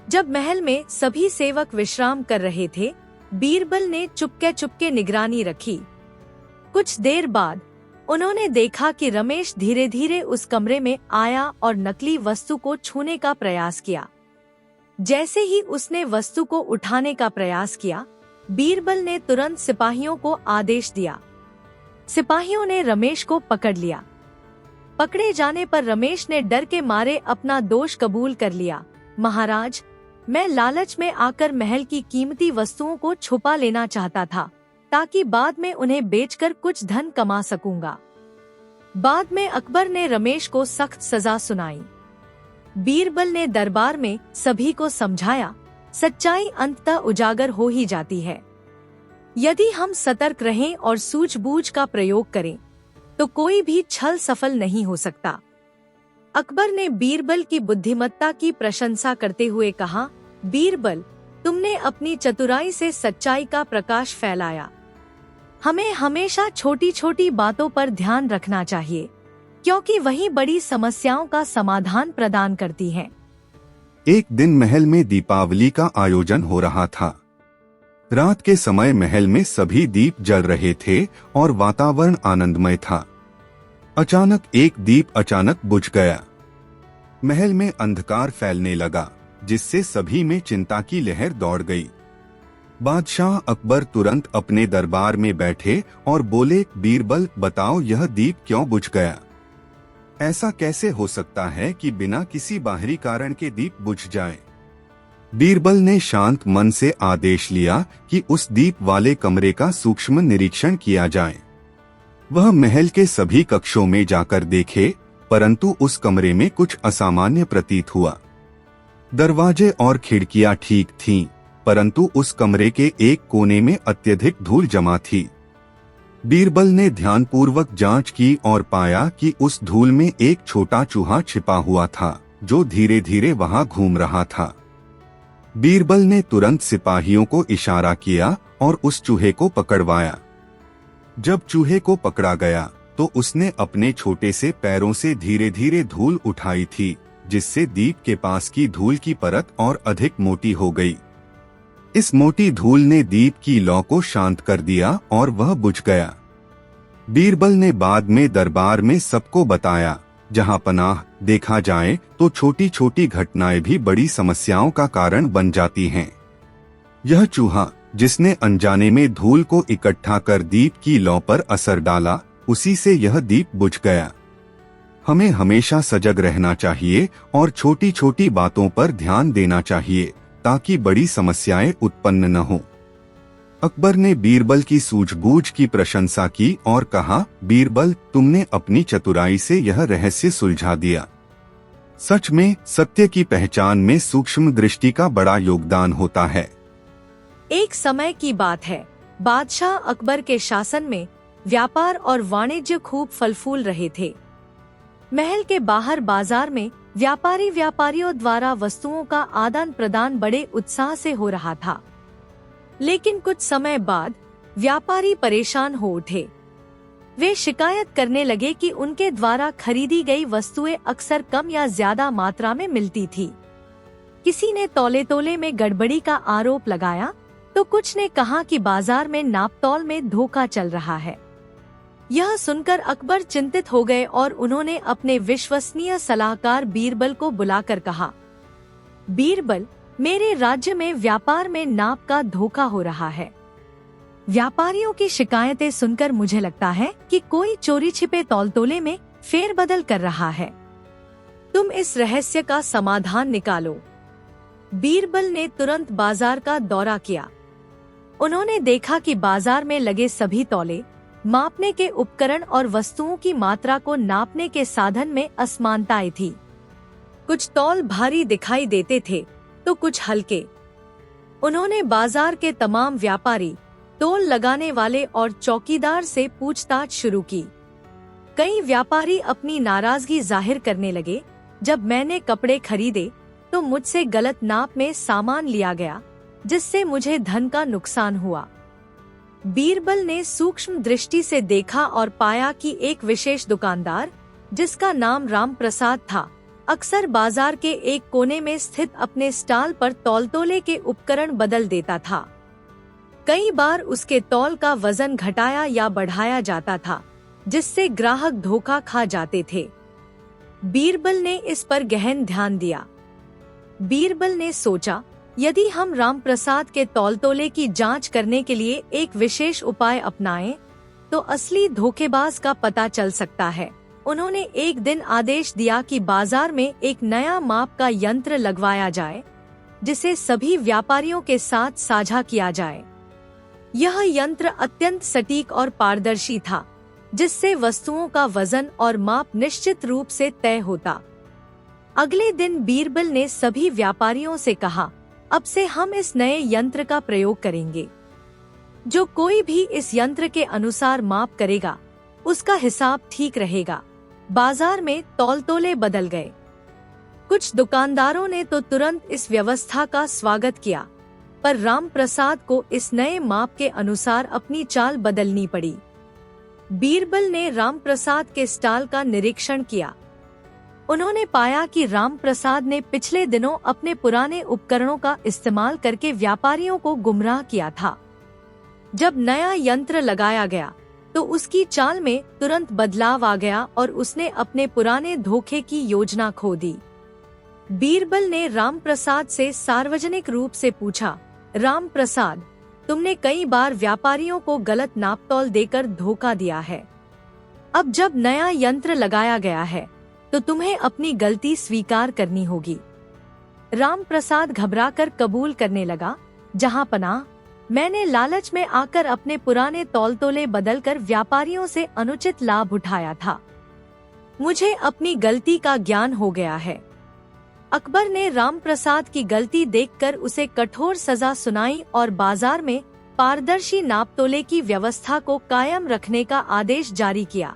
जब महल में सभी सेवक विश्राम कर रहे थे, बीरबल ने चुपके चुपके निगरानी रखी। कुछ देर बाद उन्होंने देखा कि रमेश धीरे धीरे उस कमरे में आया और नकली वस्तु को छूने का प्रयास किया। जैसे ही उसने वस्तु को उठाने का प्रयास किया, बीरबल ने तुरंत सिपाहियों को आदेश दिया। सिपाहियों ने रमेश को पकड़ लिया। पकड़े जाने पर रमेश ने डर के मारे अपना दोष कबूल कर लिया। महाराज, मैं लालच में आकर महल की कीमती वस्तुओं को छुपा लेना चाहता था ताकि बाद में उन्हें बेचकर कुछ धन कमा सकूंगा। बाद में अकबर ने रमेश को सख्त सजा सुनाई। बीरबल ने दरबार में सभी को समझाया, सच्चाई अंततः उजागर हो ही जाती है। यदि हम सतर्क रहें और सूझबूझ का प्रयोग करें तो कोई भी छल सफल नहीं हो सकता। अकबर ने बीरबल की बुद्धिमत्ता की प्रशंसा करते हुए कहा, बीरबल, तुमने अपनी चतुराई से सच्चाई का प्रकाश फैलाया। हमें हमेशा छोटी छोटी बातों पर ध्यान रखना चाहिए, क्योंकि वही बड़ी समस्याओं का समाधान प्रदान करती हैं। एक दिन महल में दीपावली का आयोजन हो रहा था। रात के समय महल में सभी दीप जल रहे थे और वातावरण आनंदमय था। अचानक एक दीप अचानक बुझ गया। महल में अंधकार फैलने लगा, जिससे सभी में चिंता की लहर दौड़ गई। बादशाह अकबर तुरंत अपने दरबार में बैठे और बोले, बीरबल, बताओ यह दीप क्यों बुझ गया? ऐसा कैसे हो सकता है कि बिना किसी बाहरी कारण के दीप बुझ जाए? बीरबल ने शांत मन से आदेश लिया कि उस दीप वाले कमरे का सूक्ष्म निरीक्षण किया जाए। वह महल के सभी कक्षों में जाकर देखे, परंतु उस कमरे में कुछ असामान्य प्रतीत हुआ। दरवाजे और खिड़कियां ठीक थीं, परंतु उस कमरे के एक कोने में अत्यधिक धूल जमा थी। बीरबल ने ध्यानपूर्वक जांच की और पाया कि उस धूल में एक छोटा चूहा छिपा हुआ था, जो धीरे धीरे वहां घूम रहा था। बीरबल ने तुरंत सिपाहियों को इशारा किया और उस चूहे को पकड़वाया। जब चूहे को पकड़ा गया तो उसने अपने छोटे से पैरों से धीरे धीरे धूल उठाई थी, जिससे दीप के पास की धूल की परत और अधिक मोटी हो गई। इस मोटी धूल ने दीप की लौ को शांत कर दिया और वह बुझ गया। बीरबल ने बाद में दरबार में सबको बताया, जहांपनाह, देखा जाए तो छोटी छोटी घटनाएं भी बड़ी समस्याओं का कारण बन जाती हैं। यह चूहा जिसने अनजाने में धूल को इकट्ठा कर दीप की लौ पर असर डाला, उसी से यह दीप बुझ गया। हमें हमेशा सजग रहना चाहिए और छोटी छोटी बातों पर ध्यान देना चाहिए ताकि बड़ी समस्याएं उत्पन्न न हो। अकबर ने बीरबल की सूझबूझ की प्रशंसा की और कहा, बीरबल, तुमने अपनी चतुराई से यह रहस्य सुलझा दिया। सच में सत्य की पहचान में सूक्ष्म दृष्टि का बड़ा योगदान होता है। एक समय की बात है, बादशाह अकबर के शासन में व्यापार और वाणिज्य खूब फल फूल रहे थे। महल के बाहर बाजार में व्यापारियों द्वारा वस्तुओं का आदान प्रदान बड़े उत्साह से हो रहा था। लेकिन कुछ समय बाद व्यापारी परेशान हो उठे। वे शिकायत करने लगे कि उनके द्वारा खरीदी गई वस्तुएं अक्सर कम या ज्यादा मात्रा में मिलती थी। किसी ने तौले तोले में गड़बड़ी का आरोप लगाया तो कुछ ने कहा कि बाजार में नापतोल में धोखा चल रहा है। यह सुनकर अकबर चिंतित हो गए और उन्होंने अपने विश्वसनीय सलाहकार बीरबल को बुलाकर कहा, बीरबल, मेरे राज्य में व्यापार में नाप का धोखा हो रहा है। व्यापारियों की शिकायतें सुनकर मुझे लगता है कि कोई चोरी छिपे तौलतोले में फेरबदल कर रहा है। तुम इस रहस्य का समाधान निकालो। बीरबल ने तुरंत बाजार का दौरा किया। उन्होंने देखा कि बाजार में लगे सभी तौले, मापने के उपकरण और वस्तुओं की मात्रा को नापने के साधन में असमानताएं थी। कुछ तौल भारी दिखाई देते थे तो कुछ हल्के। उन्होंने बाजार के तमाम व्यापारी, तौल लगाने वाले और चौकीदार से पूछताछ शुरू की। कई व्यापारी अपनी नाराजगी जाहिर करने लगे। जब मैंने कपड़े खरीदे तो मुझसे गलत नाप में सामान लिया गया, जिससे मुझे धन का नुकसान हुआ। बीरबल ने सूक्ष्म दृष्टि से देखा और पाया कि एक विशेष दुकानदार, जिसका नाम राम प्रसाद था, अक्सर बाजार के एक कोने में स्थित अपने स्टॉल पर तौलतोले के उपकरण बदल देता था। कई बार उसके तौल का वजन घटाया या बढ़ाया जाता था, जिससे ग्राहक धोखा खा जाते थे। बीरबल ने इस पर गहन ध्यान दिया। बीरबल ने सोचा, यदि हम रामप्रसाद के तौलतोले की जांच करने के लिए एक विशेष उपाय अपनाएं, तो असली धोखेबाज का पता चल सकता है। उन्होंने एक दिन आदेश दिया कि बाजार में एक नया माप का यंत्र लगवाया जाए, जिसे सभी व्यापारियों के साथ साझा किया जाए। यह यंत्र अत्यंत सटीक और पारदर्शी था, जिससे वस्तुओं का वजन और माप निश्चित रूप से तय होता। अगले दिन बीरबल ने सभी व्यापारियों से कहा, अब से हम इस नए यंत्र का प्रयोग करेंगे। जो कोई भी इस यंत्र के अनुसार माप करेगा, उसका हिसाब ठीक रहेगा। बाजार में तौलतोले बदल गए। कुछ दुकानदारों ने तो तुरंत इस व्यवस्था का स्वागत किया, पर रामप्रसाद को इस नए माप के अनुसार अपनी चाल बदलनी पड़ी। बीरबल ने रामप्रसाद के स्टॉल का निरीक्षण किया। उन्होंने पाया कि रामप्रसाद ने पिछले दिनों अपने पुराने उपकरणों का इस्तेमाल करके व्यापारियों को गुमराह किया था। जब नया यंत्र लगाया गया तो उसकी चाल में तुरंत बदलाव आ गया और उसने अपने पुराने धोखे की योजना खो दी। बीरबल ने रामप्रसाद से सार्वजनिक रूप से पूछा, रामप्रसाद, तुमने कई बार व्यापारियों को गलत नापतौल देकर धोखा दिया है। अब जब नया यंत्र लगाया गया है तो तुम्हें अपनी गलती स्वीकार करनी होगी। रामप्रसाद घबराकर कबूल करने लगा, जहां पनाह, मैंने लालच में आकर अपने पुराने तौलतोले बदलकर व्यापारियों से अनुचित लाभ उठाया था। मुझे अपनी गलती का ज्ञान हो गया है। अकबर ने रामप्रसाद की गलती देखकर उसे कठोर सजा सुनाई और बाजार में पारदर्शी नापतोले की व्यवस्था को कायम रखने का आदेश जारी किया।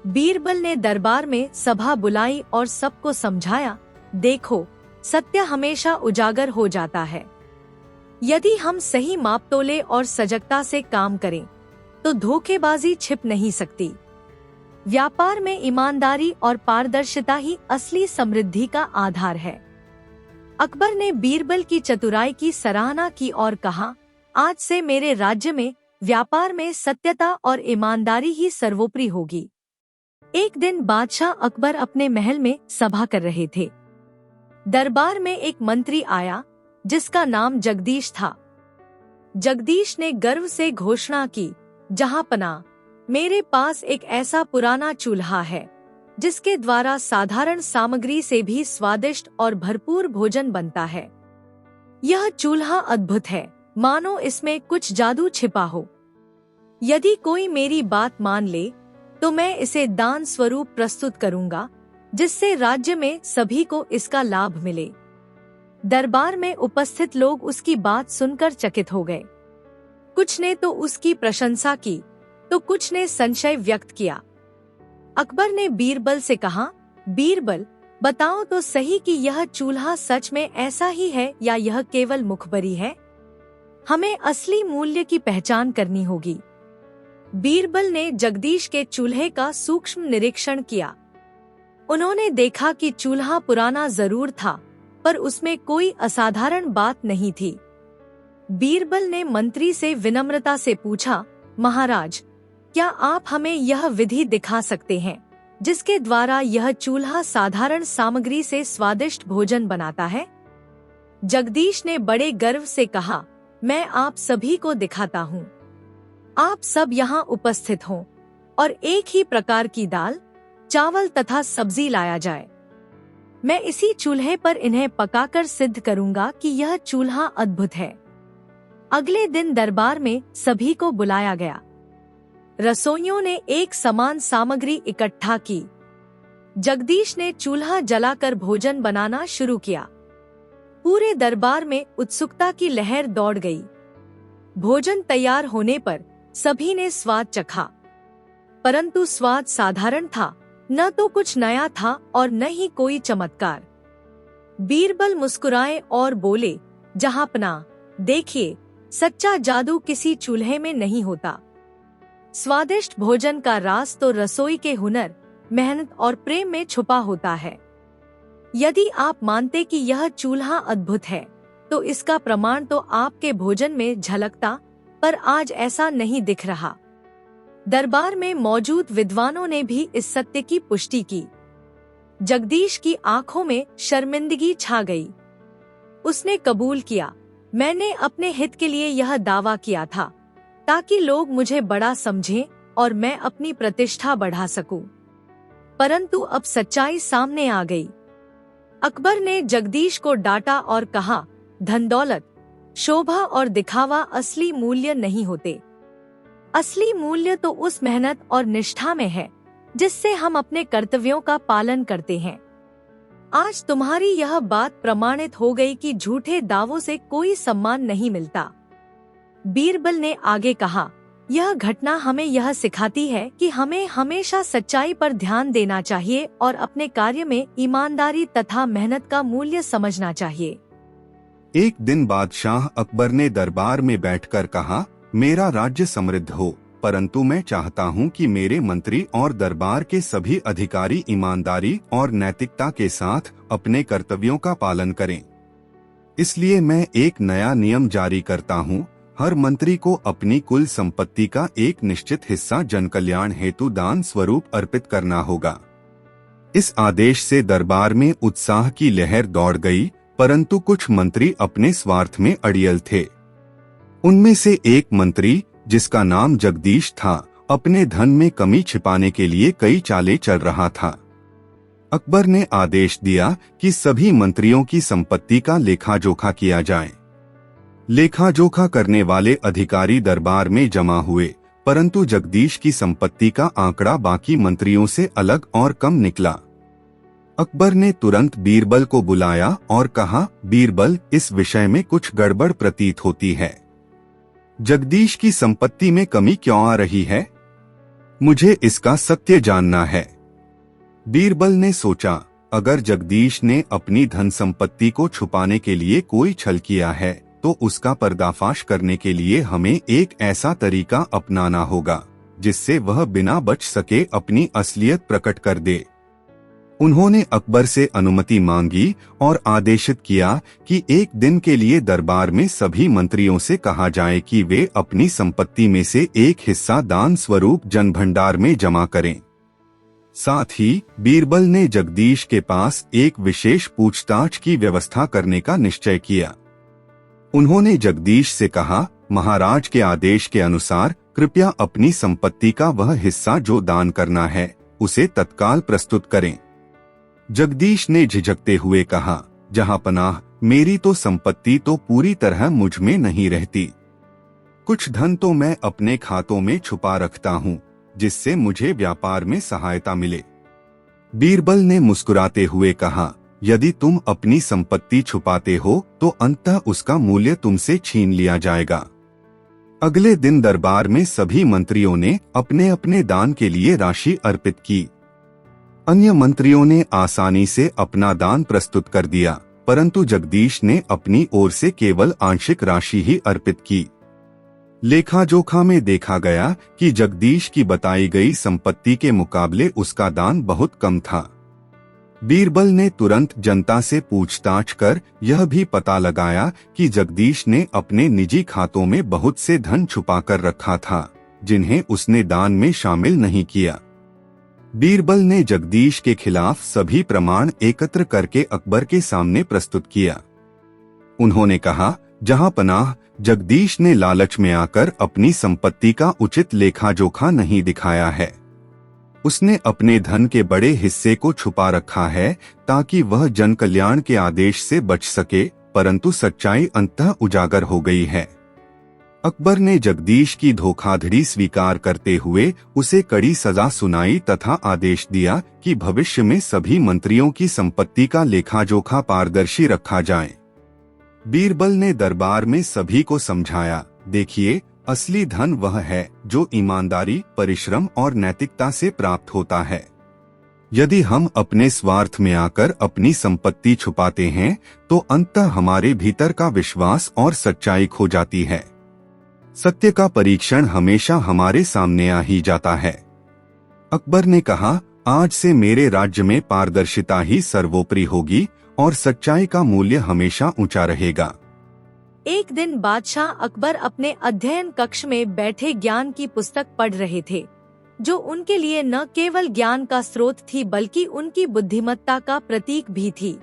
बीरबल ने दरबार में सभा बुलाई और सबको समझाया, देखो, सत्य हमेशा उजागर हो जाता है। यदि हम सही मापतोले और सजगता से काम करें, तो धोखेबाजी छिप नहीं सकती। व्यापार में ईमानदारी और पारदर्शिता ही असली समृद्धि का आधार है। अकबर ने बीरबल की चतुराई की सराहना की और कहा, आज से मेरे राज्य में व्यापार में सत्यता और ईमानदारी ही सर्वोपरि होगी। एक दिन बादशाह अकबर अपने महल में सभा कर रहे थे। दरबार में एक मंत्री आया, जिसका नाम जगदीश था। जगदीश ने गर्व से घोषणा की, जहां पनाह, मेरे पास एक ऐसा पुराना चूल्हा है, जिसके द्वारा साधारण सामग्री से भी स्वादिष्ट और भरपूर भोजन बनता है। यह चूल्हा अद्भुत है, मानो इसमें कुछ जादू छिपा हो। यदि कोई मेरी बात मान ले, तो मैं इसे दान स्वरूप प्रस्तुत करूंगा, जिससे राज्य में सभी को इसका लाभ मिले। दरबार में उपस्थित लोग उसकी बात सुनकर चकित हो गए। कुछ ने तो उसकी प्रशंसा की, तो कुछ ने संशय व्यक्त किया। अकबर ने बीरबल से कहा, बीरबल, बताओ तो सही कि यह चूल्हा सच में ऐसा ही है या यह केवल मुखबरी है। हमें असली मूल्य की पहचान करनी होगी। बीरबल ने जगदीश के चूल्हे का सूक्ष्म निरीक्षण किया। उन्होंने देखा कि चूल्हा पुराना जरूर था, पर उसमें कोई असाधारण बात नहीं थी। बीरबल ने मंत्री से विनम्रता से पूछा, महाराज, क्या आप हमें यह विधि दिखा सकते हैं, जिसके द्वारा यह चूल्हा साधारण सामग्री से स्वादिष्ट भोजन बनाता है? जगदीश ने बड़े गर्व से कहा, मैं आप सभी को दिखाता हूँ। आप सब यहाँ उपस्थित हों और एक ही प्रकार की दाल, चावल तथा सब्जी लाया जाए। मैं इसी चूल्हे पर इन्हें पकाकर सिद्ध करूंगा कि यह चूल्हा अद्भुत है। अगले दिन दरबार में सभी को बुलाया गया। रसोइयों ने एक समान सामग्री इकट्ठा की। जगदीश ने चूल्हा जलाकर भोजन बनाना शुरू किया। पूरे दरबार में उत्सुकता की लहर दौड़ गई। भोजन तैयार होने पर सभी ने स्वाद चखा, परंतु स्वाद साधारण था, न तो कुछ नया था और न ही कोई चमत्कार। बीरबल मुस्कुराए और बोले, जहांपनाह, देखिए, सच्चा जादू किसी चूल्हे में नहीं होता। स्वादिष्ट भोजन का राज तो रसोई के हुनर, मेहनत और प्रेम में छुपा होता है। यदि आप मानते कि यह चूल्हा अद्भुत है, तो इसका प्रमाण तो आपके भोजन में झलकता, पर आज ऐसा नहीं दिख रहा। दरबार में मौजूद विद्वानों ने भी इस सत्य की पुष्टि की। जगदीश की आंखों में शर्मिंदगी छा गई। उसने कबूल किया, मैंने अपने हित के लिए यह दावा किया था, ताकि लोग मुझे बड़ा समझें और मैं अपनी प्रतिष्ठा बढ़ा सकूं। परंतु अब सच्चाई सामने आ गई। अकबर ने जगदीश को डांटा और कहा, धन दौलत, शोभा और दिखावा असली मूल्य नहीं होते। असली मूल्य तो उस मेहनत और निष्ठा में है जिससे हम अपने कर्तव्यों का पालन करते हैं। आज तुम्हारी यह बात प्रमाणित हो गई कि झूठे दावों से कोई सम्मान नहीं मिलता। बीरबल ने आगे कहा, यह घटना हमें यह सिखाती है कि हमें हमेशा सच्चाई पर ध्यान देना चाहिए और अपने कार्य में ईमानदारी तथा मेहनत का मूल्य समझना चाहिए। एक दिन बादशाह अकबर ने दरबार में बैठकर कहा, मेरा राज्य समृद्ध हो, परंतु मैं चाहता हूं कि मेरे मंत्री और दरबार के सभी अधिकारी ईमानदारी और नैतिकता के साथ अपने कर्तव्यों का पालन करें। इसलिए मैं एक नया नियम जारी करता हूं, हर मंत्री को अपनी कुल संपत्ति का एक निश्चित हिस्सा जनकल्याण हेतु दान स्वरूप अर्पित करना होगा। इस आदेश से दरबार में उत्साह की लहर दौड़ गई, परंतु कुछ मंत्री अपने स्वार्थ में अड़ियल थे। उनमें से एक मंत्री, जिसका नाम जगदीश था, अपने धन में कमी छिपाने के लिए कई चालें चल रहा था। अकबर ने आदेश दिया कि सभी मंत्रियों की संपत्ति का लेखा जोखा किया जाए। लेखा जोखा करने वाले अधिकारी दरबार में जमा हुए, परंतु जगदीश की संपत्ति का आंकड़ा बाकी मंत्रियों से अलग और कम निकला। अकबर ने तुरंत बीरबल को बुलाया और कहा, बीरबल, इस विषय में कुछ गड़बड़ प्रतीत होती है। जगदीश की संपत्ति में कमी क्यों आ रही है? मुझे इसका सत्य जानना है। बीरबल ने सोचा, अगर जगदीश ने अपनी धन संपत्ति को छुपाने के लिए कोई छल किया है, तो उसका पर्दाफाश करने के लिए हमें एक ऐसा तरीका अपनाना होगा जिससे वह बिना बच सके अपनी असलियत प्रकट कर दे। उन्होंने अकबर से अनुमति मांगी और आदेशित किया कि एक दिन के लिए दरबार में सभी मंत्रियों से कहा जाए कि वे अपनी संपत्ति में से एक हिस्सा दान स्वरूप जनभंडार में जमा करें। साथ ही बीरबल ने जगदीश के पास एक विशेष पूछताछ की व्यवस्था करने का निश्चय किया। उन्होंने जगदीश से कहा, महाराज के आदेश के अनुसार कृपया अपनी संपत्ति का वह हिस्सा जो दान करना है, उसे तत्काल प्रस्तुत करें। जगदीश ने झिझकते हुए कहा, जहांपनाह, मेरी तो संपत्ति तो पूरी तरह मुझ में नहीं रहती। कुछ धन तो मैं अपने खातों में छुपा रखता हूँ, जिससे मुझे व्यापार में सहायता मिले। बीरबल ने मुस्कुराते हुए कहा, यदि तुम अपनी संपत्ति छुपाते हो तो अंततः उसका मूल्य तुमसे छीन लिया जाएगा। अगले दिन दरबार में सभी मंत्रियों ने अपने अपने दान के लिए राशि अर्पित की। अन्य मंत्रियों ने आसानी से अपना दान प्रस्तुत कर दिया, परंतु जगदीश ने अपनी ओर से केवल आंशिक राशि ही अर्पित की। लेखा जोखा में देखा गया कि जगदीश की बताई गई संपत्ति के मुकाबले उसका दान बहुत कम था। बीरबल ने तुरंत जनता से पूछताछ कर यह भी पता लगाया कि जगदीश ने अपने निजी खातों में बहुत से धन छुपा कर रखा था, जिन्हें उसने दान में शामिल नहीं किया। बीरबल ने जगदीश के खिलाफ सभी प्रमाण एकत्र करके अकबर के सामने प्रस्तुत किया। उन्होंने कहा, जहांपनाह, जगदीश ने लालच में आकर अपनी संपत्ति का उचित लेखा जोखा नहीं दिखाया है। उसने अपने धन के बड़े हिस्से को छुपा रखा है ताकि वह जन कल्याण के आदेश से बच सके, परंतु सच्चाई अंततः उजागर हो गई है। अकबर ने जगदीश की धोखाधड़ी स्वीकार करते हुए उसे कड़ी सजा सुनाई तथा आदेश दिया कि भविष्य में सभी मंत्रियों की संपत्ति का लेखा जोखा पारदर्शी रखा जाए। बीरबल ने दरबार में सभी को समझाया, देखिए, असली धन वह है जो ईमानदारी, परिश्रम और नैतिकता से प्राप्त होता है। यदि हम अपने स्वार्थ में आकर अपनी संपत्ति छुपाते हैं तो अंततः हमारे भीतर का विश्वास और सच्चाई खो जाती है। सत्य का परीक्षण हमेशा हमारे सामने आ ही जाता है। अकबर ने कहा, आज से मेरे राज्य में पारदर्शिता ही सर्वोपरि होगी और सच्चाई का मूल्य हमेशा ऊंचा रहेगा। एक दिन बादशाह अकबर अपने अध्ययन कक्ष में बैठे ज्ञान की पुस्तक पढ़ रहे थे, जो उनके लिए न केवल ज्ञान का स्रोत थी बल्कि उनकी बुद्धिमत्ता का प्रतीक भी थी।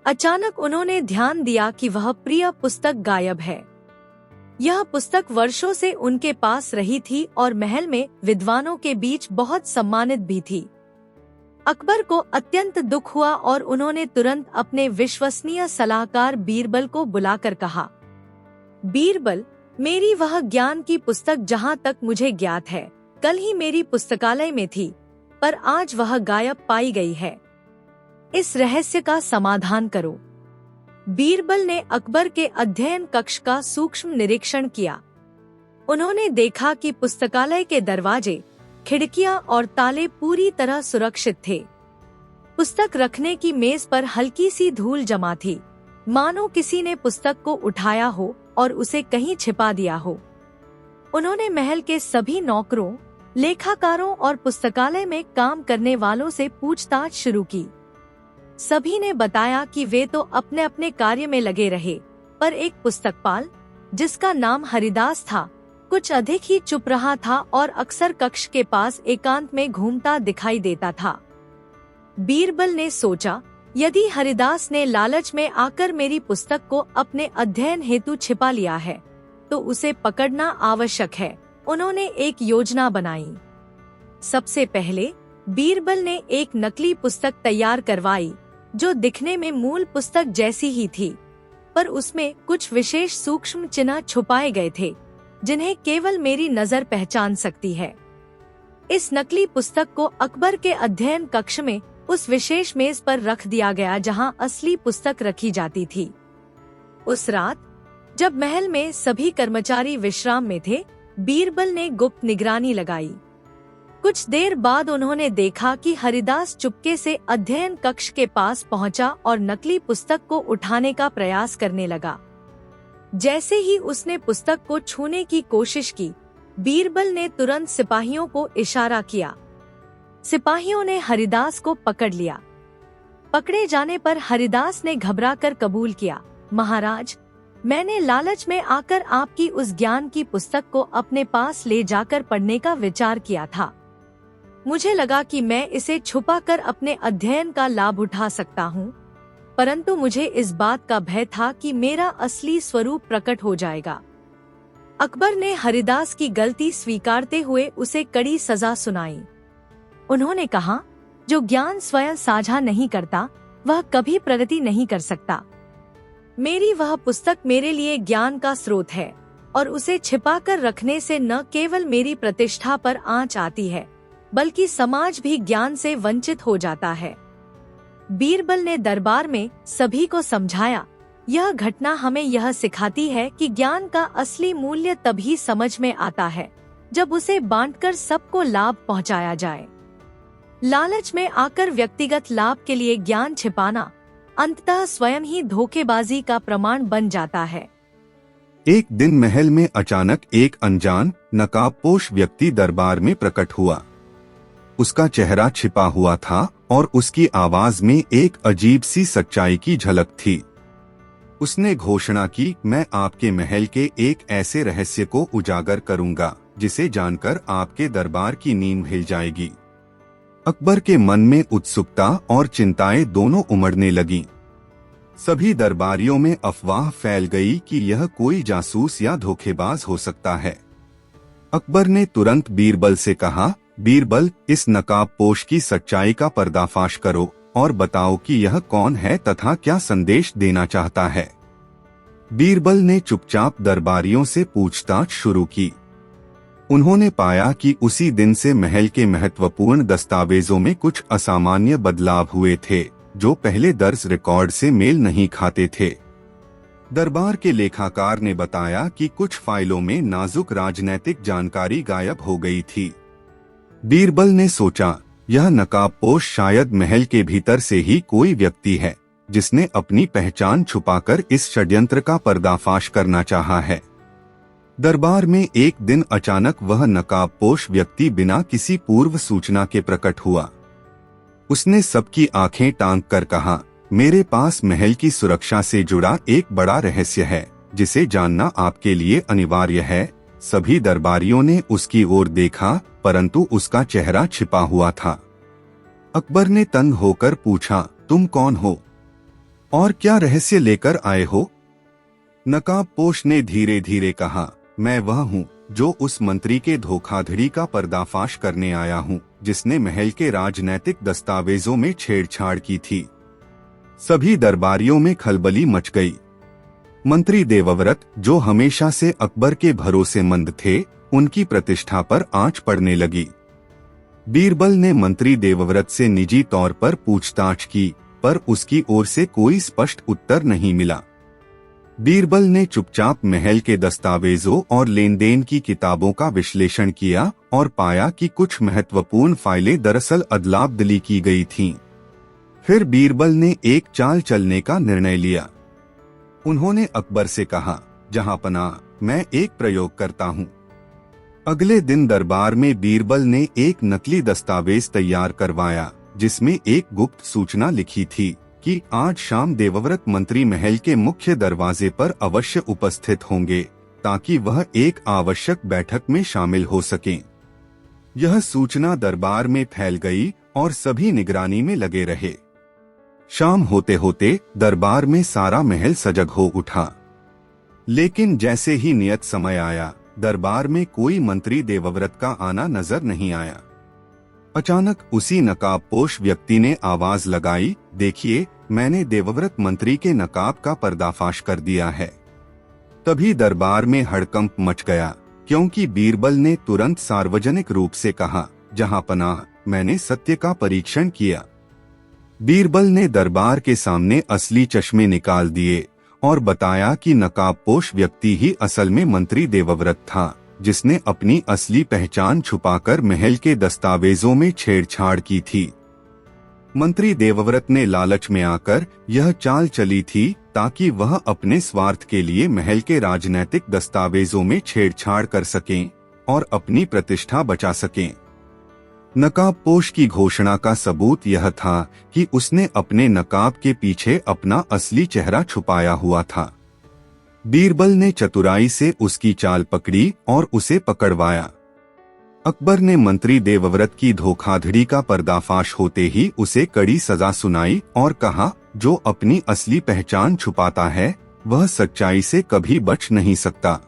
अचानक उन्होंने ध्यान दिया कि वह प्रिय पुस्तक गायब है। यह पुस्तक वर्षों से उनके पास रही थी और महल में विद्वानों के बीच बहुत सम्मानित भी थी। अकबर को अत्यंत दुख हुआ और उन्होंने तुरंत अपने विश्वसनीय सलाहकार बीरबल को बुलाकर कहा, बीरबल, मेरी वह ज्ञान की पुस्तक जहाँ तक मुझे ज्ञात है कल ही मेरी पुस्तकालय में थी, पर आज वह गायब पाई गई है। इस रहस्य का समाधान करो। बीरबल ने अकबर के अध्ययन कक्ष का सूक्ष्म निरीक्षण किया। उन्होंने देखा कि पुस्तकालय के दरवाजे, खिड़कियां और ताले पूरी तरह सुरक्षित थे। पुस्तक रखने की मेज पर हल्की सी धूल जमा थी, मानो किसी ने पुस्तक को उठाया हो और उसे कहीं छिपा दिया हो। उन्होंने महल के सभी नौकरों, लेखाकारों और पुस्तकालय में काम करने वालों से पूछताछ शुरू की। सभी ने बताया कि वे तो अपने अपने कार्य में लगे रहे, पर एक पुस्तकपाल, जिसका नाम हरिदास था, कुछ अधिक ही चुप रहा था और अक्सर कक्ष के पास एकांत में घूमता दिखाई देता था। बीरबल ने सोचा, यदि हरिदास ने लालच में आकर मेरी पुस्तक को अपने अध्ययन हेतु छिपा लिया है, तो उसे पकड़ना आवश्यक है। उन्होंने एक योजना बनाई। सबसे पहले बीरबल ने एक नकली पुस्तक तैयार करवाई, जो दिखने में मूल पुस्तक जैसी ही थी, पर उसमें कुछ विशेष सूक्ष्म चिन्ह छुपाए गए थे, जिन्हें केवल मेरी नजर पहचान सकती है। इस नकली पुस्तक को अकबर के अध्ययन कक्ष में उस विशेष मेज पर रख दिया गया जहां असली पुस्तक रखी जाती थी। उस रात जब महल में सभी कर्मचारी विश्राम में थे, बीरबल ने गुप्त निगरानी लगाई। कुछ देर बाद उन्होंने देखा कि हरिदास चुपके से अध्ययन कक्ष के पास पहुंचा और नकली पुस्तक को उठाने का प्रयास करने लगा। जैसे ही उसने पुस्तक को छूने की कोशिश की, बीरबल ने तुरंत सिपाहियों को इशारा किया। सिपाहियों ने हरिदास को पकड़ लिया। पकड़े जाने पर हरिदास ने घबराकर कबूल किया, महाराज, मैंने लालच में आकर आपकी उस ज्ञान की पुस्तक को अपने पास ले जाकर पढ़ने का विचार किया था। मुझे लगा कि मैं इसे छुपाकर अपने अध्ययन का लाभ उठा सकता हूँ, परंतु मुझे इस बात का भय था कि मेरा असली स्वरूप प्रकट हो जाएगा। अकबर ने हरिदास की गलती स्वीकारते हुए उसे कड़ी सजा सुनाई। उन्होंने कहा, जो ज्ञान स्वयं साझा नहीं करता, वह कभी प्रगति नहीं कर सकता। मेरी वह पुस्तक मेरे लिए ज्ञान का स्रोत है और उसे छिपाकर रखने से न केवल मेरी प्रतिष्ठा पर आंच आती है, बल्कि समाज भी ज्ञान से वंचित हो जाता है। बीरबल ने दरबार में सभी को समझाया, यह घटना हमें यह सिखाती है कि ज्ञान का असली मूल्य तभी समझ में आता है जब उसे बांटकर सबको लाभ पहुंचाया जाए। लालच में आकर व्यक्तिगत लाभ के लिए ज्ञान छिपाना अंततः स्वयं ही धोखेबाजी का प्रमाण बन जाता है। एक दिन महल में अचानक एक अनजान नकाबपोश व्यक्ति दरबार में प्रकट हुआ। उसका चेहरा छिपा हुआ था और उसकी आवाज में एक अजीब सी सच्चाई की झलक थी। उसने घोषणा की, मैं आपके महल के एक ऐसे रहस्य को उजागर करूंगा जिसे जानकर आपके दरबार की नींद हिल जाएगी। अकबर के मन में उत्सुकता और चिंताएं दोनों उमड़ने लगीं। सभी दरबारियों में अफवाह फैल गई कि यह कोई जासूस या धोखेबाज हो सकता है। अकबर ने तुरंत बीरबल से कहा, बीरबल, इस नकाबपोश की सच्चाई का पर्दाफाश करो और बताओ कि यह कौन है तथा क्या संदेश देना चाहता है। बीरबल ने चुपचाप दरबारियों से पूछताछ शुरू की। उन्होंने पाया कि उसी दिन से महल के महत्वपूर्ण दस्तावेजों में कुछ असामान्य बदलाव हुए थे, जो पहले दर्ज रिकॉर्ड से मेल नहीं खाते थे। दरबार के लेखाकार ने बताया कि कुछ फाइलों में नाजुक राजनैतिक जानकारी गायब हो गई थी। बीरबल ने सोचा, यह नकाबपोश शायद महल के भीतर से ही कोई व्यक्ति है, जिसने अपनी पहचान छुपाकर इस षड्यंत्र का पर्दाफाश करना चाहा है। दरबार में एक दिन अचानक वह नकाबपोश व्यक्ति बिना किसी पूर्व सूचना के प्रकट हुआ। उसने सबकी आंखें ताक कर कहा, मेरे पास महल की सुरक्षा से जुड़ा एक बड़ा रहस्य है, जिसे जानना आपके लिए अनिवार्य है। सभी दरबारियों ने उसकी ओर देखा, परंतु उसका चेहरा छिपा हुआ था। अकबर ने तंग होकर पूछा, तुम कौन हो और क्या रहस्य लेकर आए हो? नकाबपोश ने धीरे धीरे कहा, मैं वह हूँ जो उस मंत्री के धोखाधड़ी का पर्दाफाश करने आया हूँ, जिसने महल के राजनैतिक दस्तावेजों में छेड़छाड़ की थी। सभी दरबारियों में खलबली मच गई। मंत्री देवव्रत, जो हमेशा से अकबर के भरोसेमंद थे, उनकी प्रतिष्ठा पर आंच पड़ने लगी। बीरबल ने मंत्री देवव्रत से निजी तौर पर पूछताछ की, पर उसकी ओर से कोई स्पष्ट उत्तर नहीं मिला। बीरबल ने चुपचाप महल के दस्तावेजों और लेनदेन की किताबों का विश्लेषण किया और पाया कि कुछ महत्वपूर्ण फाइलें दरअसल अदला-बदली की गई थीं। फिर बीरबल ने एक चाल चलने का निर्णय लिया। उन्होंने अकबर से कहा, जहांपनाह, मैं एक प्रयोग करता हूँ। अगले दिन दरबार में बीरबल ने एक नकली दस्तावेज तैयार करवाया, जिसमें एक गुप्त सूचना लिखी थी कि आज शाम देवव्रत मंत्री महल के मुख्य दरवाजे पर अवश्य उपस्थित होंगे, ताकि वह एक आवश्यक बैठक में शामिल हो सकें। यह सूचना दरबार में फैल गई और सभी निगरानी में लगे रहे। शाम होते होते दरबार में सारा महल सजग हो उठा। लेकिन जैसे ही नियत समय आया, दरबार में कोई मंत्री देवव्रत का आना नजर नहीं आया। अचानक उसी नकाबपोश व्यक्ति ने आवाज लगाई, देखिए, मैंने देवव्रत मंत्री के नकाब का पर्दाफाश कर दिया है। तभी दरबार में हड़कंप मच गया, क्योंकि बीरबल ने तुरंत सार्वजनिक रूप से कहा, जहांपनाह, मैंने सत्य का परीक्षण किया। बीरबल ने दरबार के सामने असली चश्मे निकाल दिए और बताया कि नकाबपोश व्यक्ति ही असल में मंत्री देवव्रत था, जिसने अपनी असली पहचान छुपाकर महल के दस्तावेजों में छेड़छाड़ की थी। मंत्री देवव्रत ने लालच में आकर यह चाल चली थी, ताकि वह अपने स्वार्थ के लिए महल के राजनैतिक दस्तावेजों में छेड़छाड़ कर सकें और अपनी प्रतिष्ठा बचा सकें। नकाबपोश की घोषणा का सबूत यह था कि उसने अपने नकाब के पीछे अपना असली चेहरा छुपाया हुआ था। बीरबल ने चतुराई से उसकी चाल पकड़ी और उसे पकड़वाया। अकबर ने मंत्री देवव्रत की धोखाधड़ी का पर्दाफाश होते ही उसे कड़ी सजा सुनाई और कहा, जो अपनी असली पहचान छुपाता है, वह सच्चाई से कभी बच नहीं सकता।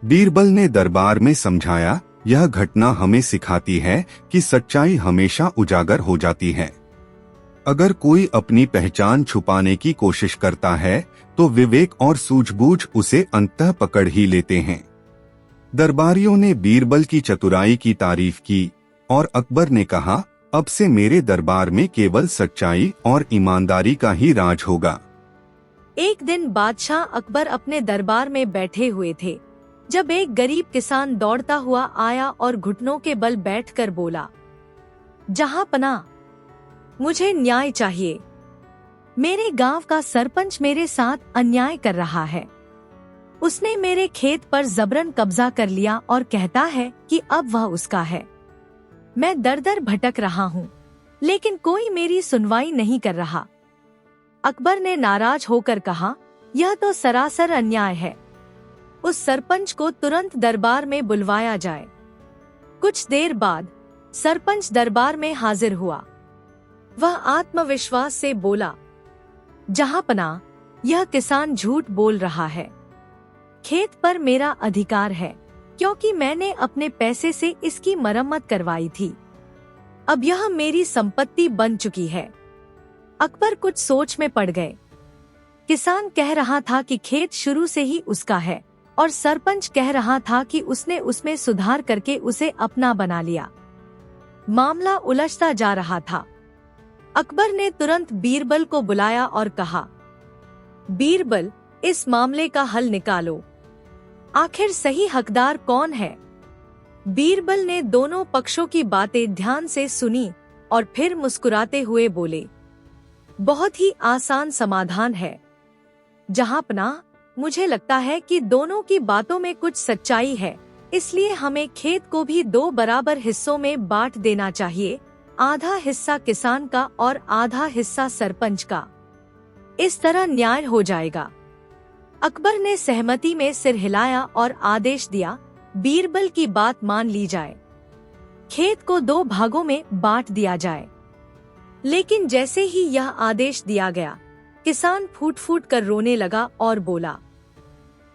बीरबल ने दरबार में समझाया, यह घटना हमें सिखाती है कि सच्चाई हमेशा उजागर हो जाती है। अगर कोई अपनी पहचान छुपाने की कोशिश करता है, तो विवेक और सूझबूझ उसे अंततः पकड़ ही लेते हैं। दरबारियों ने बीरबल की चतुराई की तारीफ की और अकबर ने कहा, अब से मेरे दरबार में केवल सच्चाई और ईमानदारी का ही राज होगा। एक दिन बादशाह अकबर अपने दरबार में बैठे हुए थे, जब एक गरीब किसान दौड़ता हुआ आया और घुटनों के बल बैठकर बोला, जहांपनाह, मुझे न्याय चाहिए। मेरे गांव का सरपंच मेरे साथ अन्याय कर रहा है। उसने मेरे खेत पर जबरन कब्जा कर लिया और कहता है कि अब वह उसका है। मैं दर दर भटक रहा हूँ, लेकिन कोई मेरी सुनवाई नहीं कर रहा। अकबर ने नाराज होकर कहा, यह तो सरासर अन्याय है। उस सरपंच को तुरंत दरबार में बुलवाया जाए। कुछ देर बाद सरपंच दरबार में हाजिर हुआ। वह आत्मविश्वास से बोला, जहांपनाह, यह किसान झूठ बोल रहा है। खेत पर मेरा अधिकार है। क्योंकि मैंने अपने पैसे से इसकी मरम्मत करवाई थी। अब यह मेरी संपत्ति बन चुकी है। अकबर कुछ सोच में पड़ गए। किसान कह रहा था कि खेत शुरू से ही उसका है और सरपंच कह रहा था कि उसने उसमें सुधार करके उसे अपना बना लिया। मामला उलझता जा रहा था। अकबर ने तुरंत बीरबल को बुलाया और कहा, बीरबल, इस मामले का हल निकालो। आखिर सही हकदार कौन है? बीरबल ने दोनों पक्षों की बातें ध्यान से सुनी और फिर मुस्कुराते हुए बोले, बहुत ही आसान समाधान है जहांपनाह, मुझे लगता है कि दोनों की बातों में कुछ सच्चाई है, इसलिए हमें खेत को भी 2 बराबर हिस्सों में बांट देना चाहिए, आधा हिस्सा किसान का और आधा हिस्सा सरपंच का। इस तरह न्याय हो जाएगा। अकबर ने सहमति में सिर हिलाया और आदेश दिया, बीरबल की बात मान ली जाए। खेत को 2 भागों में बांट दिया जाए। लेकिन जैसे ही यह आदेश दिया गया, किसान फूट फूट कर रोने लगा और बोला,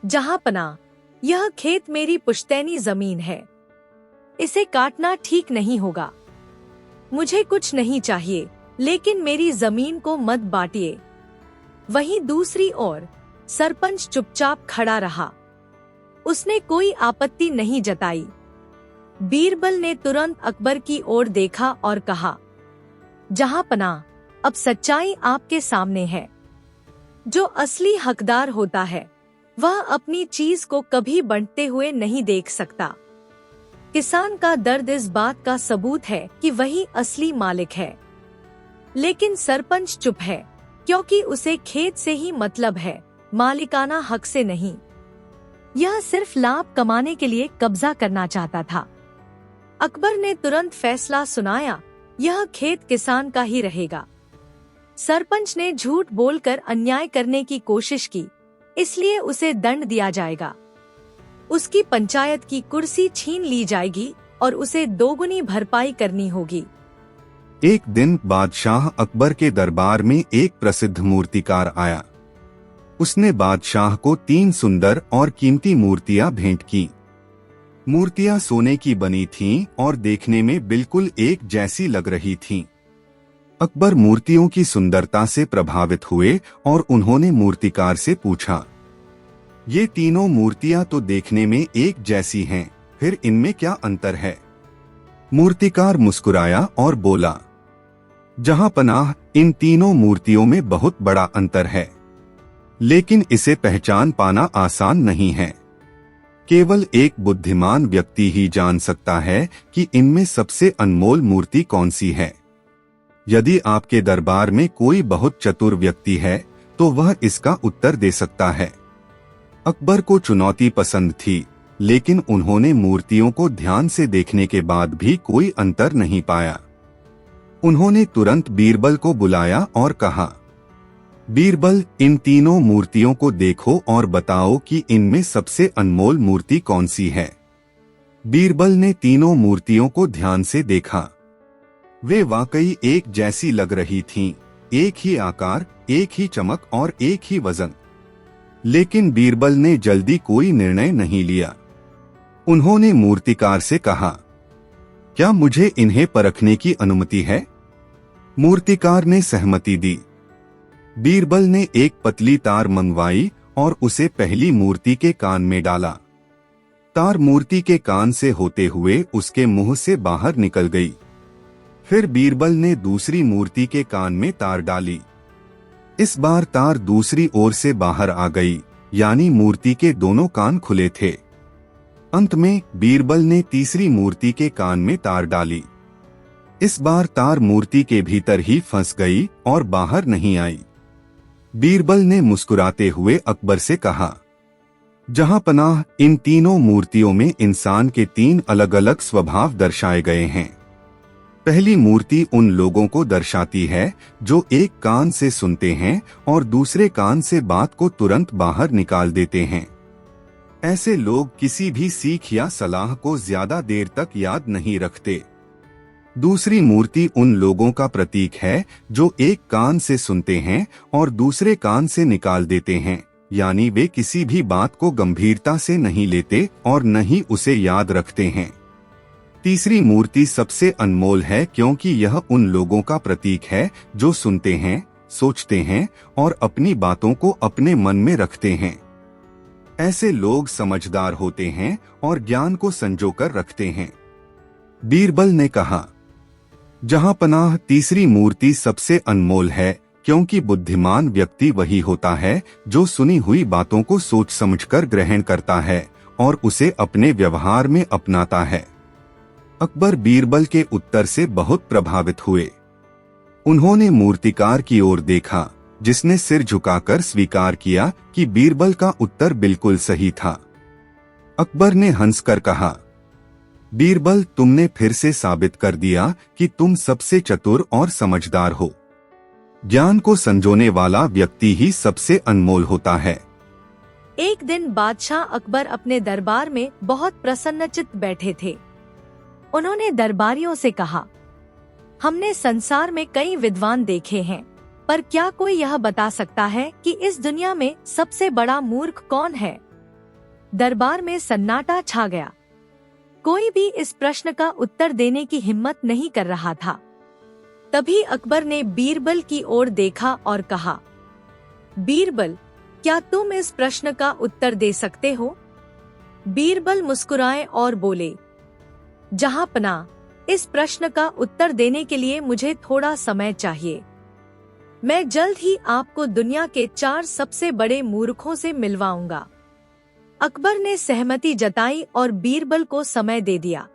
जहांपनाह, यह खेत मेरी पुश्तैनी जमीन है, इसे काटना ठीक नहीं होगा। मुझे कुछ नहीं चाहिए, लेकिन मेरी जमीन को मत बांटिए। वहीं दूसरी ओर सरपंच चुपचाप खड़ा रहा। उसने कोई आपत्ति नहीं जताई। बीरबल ने तुरंत अकबर की ओर देखा और कहा, जहांपनाह, अब सच्चाई आपके सामने है। जो असली हकदार होता है वह अपनी चीज को कभी बंटते हुए नहीं देख सकता। किसान का दर्द इस बात का सबूत है कि वही असली मालिक है। लेकिन सरपंच चुप है, क्योंकि उसे खेत से ही मतलब है, मालिकाना हक से नहीं। यह सिर्फ लाभ कमाने के लिए कब्जा करना चाहता था। अकबर ने तुरंत फैसला सुनाया, यह खेत किसान का ही रहेगा। सरपंच ने झूठ बोलकर अन्याय करने की कोशिश की, इसलिए उसे दंड दिया जाएगा। उसकी पंचायत की कुर्सी छीन ली जाएगी और उसे 2 भरपाई करनी होगी। एक दिन बादशाह अकबर के दरबार में एक प्रसिद्ध मूर्तिकार आया। उसने बादशाह को 3 सुंदर और कीमती मूर्तियां भेंट की। मूर्तियां सोने की बनी थीं और देखने में बिल्कुल एक जैसी लग रही थीं। अकबर मूर्तियों की सुंदरता से प्रभावित हुए और उन्होंने मूर्तिकार से पूछा, ये तीनों मूर्तियां तो देखने में एक जैसी हैं, फिर इनमें क्या अंतर है? मूर्तिकार मुस्कुराया और बोला, जहांपनाह, इन तीनों मूर्तियों में बहुत बड़ा अंतर है, लेकिन इसे पहचान पाना आसान नहीं है। केवल एक बुद्धिमान व्यक्ति ही जान सकता है कि इनमें सबसे अनमोल मूर्ति कौन सी है। यदि आपके दरबार में कोई बहुत चतुर व्यक्ति है तो वह इसका उत्तर दे सकता है। अकबर को चुनौती पसंद थी, लेकिन उन्होंने मूर्तियों को ध्यान से देखने के बाद भी कोई अंतर नहीं पाया। उन्होंने तुरंत बीरबल को बुलाया और कहा, बीरबल, इन तीनों मूर्तियों को देखो और बताओ कि इनमें सबसे अनमोल मूर्ति कौन सी है। बीरबल ने तीनों मूर्तियों को ध्यान से देखा। वे वाकई एक जैसी लग रही थीं, एक ही आकार, एक ही चमक और एक ही वजन। लेकिन बीरबल ने जल्दी कोई निर्णय नहीं लिया। उन्होंने मूर्तिकार से कहा, क्या मुझे इन्हें परखने की अनुमति है? मूर्तिकार ने सहमति दी। बीरबल ने एक पतली तार मंगवाई और उसे पहली मूर्ति के कान में डाला। तार मूर्ति के कान से होते हुए उसके मुंह से बाहर निकल गई। फिर बीरबल ने दूसरी मूर्ति के कान में तार डाली। इस बार तार दूसरी ओर से बाहर आ गई, यानी मूर्ति के दोनों कान खुले थे। अंत में बीरबल ने तीसरी मूर्ति के कान में तार डाली। इस बार तार मूर्ति के भीतर ही फंस गई और बाहर नहीं आई। बीरबल ने मुस्कुराते हुए अकबर से कहा, जहांपनाह, इन तीनों मूर्तियों में इंसान के 3 अलग अलग स्वभाव दर्शाए गए हैं। पहली मूर्ति उन लोगों को दर्शाती है जो एक कान से सुनते हैं और दूसरे कान से बात को तुरंत बाहर निकाल देते हैं। ऐसे लोग किसी भी सीख या सलाह को ज्यादा देर तक याद नहीं रखते। दूसरी मूर्ति उन लोगों का प्रतीक है जो एक कान से सुनते हैं और दूसरे कान से निकाल देते हैं, यानी वे किसी भी बात को गंभीरता से नहीं लेते और न ही उसे याद रखते हैं। तीसरी मूर्ति सबसे अनमोल है क्योंकि यह उन लोगों का प्रतीक है जो सुनते हैं, सोचते हैं और अपनी बातों को अपने मन में रखते हैं। ऐसे लोग समझदार होते हैं और ज्ञान को संजोकर रखते हैं। बीरबल ने कहा, जहां पनाह तीसरी मूर्ति सबसे अनमोल है क्योंकि बुद्धिमान व्यक्ति वही होता है जो सुनी हुई बातों को सोच समझकर ग्रहण करता है और उसे अपने व्यवहार में अपनाता है। अकबर बीरबल के उत्तर से बहुत प्रभावित हुए। उन्होंने मूर्तिकार की ओर देखा, जिसने सिर झुकाकर स्वीकार किया कि बीरबल का उत्तर बिल्कुल सही था। अकबर ने हंसकर कहा, बीरबल, तुमने फिर से साबित कर दिया कि तुम सबसे चतुर और समझदार हो। ज्ञान को संजोने वाला व्यक्ति ही सबसे अनमोल होता है। एक दिन बादशाह अकबर अपने दरबार में बहुत प्रसन्नचित्त बैठे थे। उन्होंने दरबारियों से कहा, हमने संसार में कई विद्वान देखे हैं, पर क्या कोई यह बता सकता है कि इस दुनिया में सबसे बड़ा मूर्ख कौन है? दरबार में सन्नाटा छा गया। कोई भी इस प्रश्न का उत्तर देने की हिम्मत नहीं कर रहा था। तभी अकबर ने बीरबल की ओर देखा और कहा, बीरबल, क्या तुम इस प्रश्न का उत्तर दे सकते हो? बीरबल मुस्कुराए और बोले, जहां पनाह, इस प्रश्न का उत्तर देने के लिए मुझे थोड़ा समय चाहिए। मैं जल्द ही आपको दुनिया के 4 सबसे बड़े मूर्खों से मिलवाऊंगा। अकबर ने सहमति जताई और बीरबल को समय दे दिया।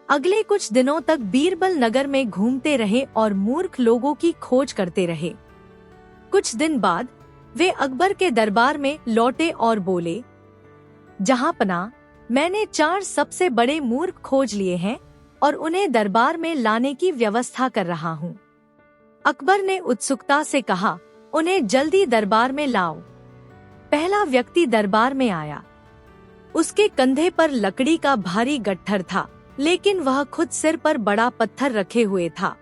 अगले कुछ दिनों तक बीरबल नगर में घूमते रहे और मूर्ख लोगों की खोज करते रहे। कुछ दिन बाद वे अकबर के दरबार में लौटे और बोले, जहां पनाह, मैंने 4 सबसे बड़े मूर्ख खोज लिए हैं और उन्हें दरबार में लाने की व्यवस्था कर रहा हूँ। अकबर ने उत्सुकता से कहा, उन्हें जल्दी दरबार में लाओ। पहला व्यक्ति दरबार में आया। उसके कंधे पर लकड़ी का भारी गट्ठर था, लेकिन वह खुद सिर पर बड़ा पत्थर रखे हुए था।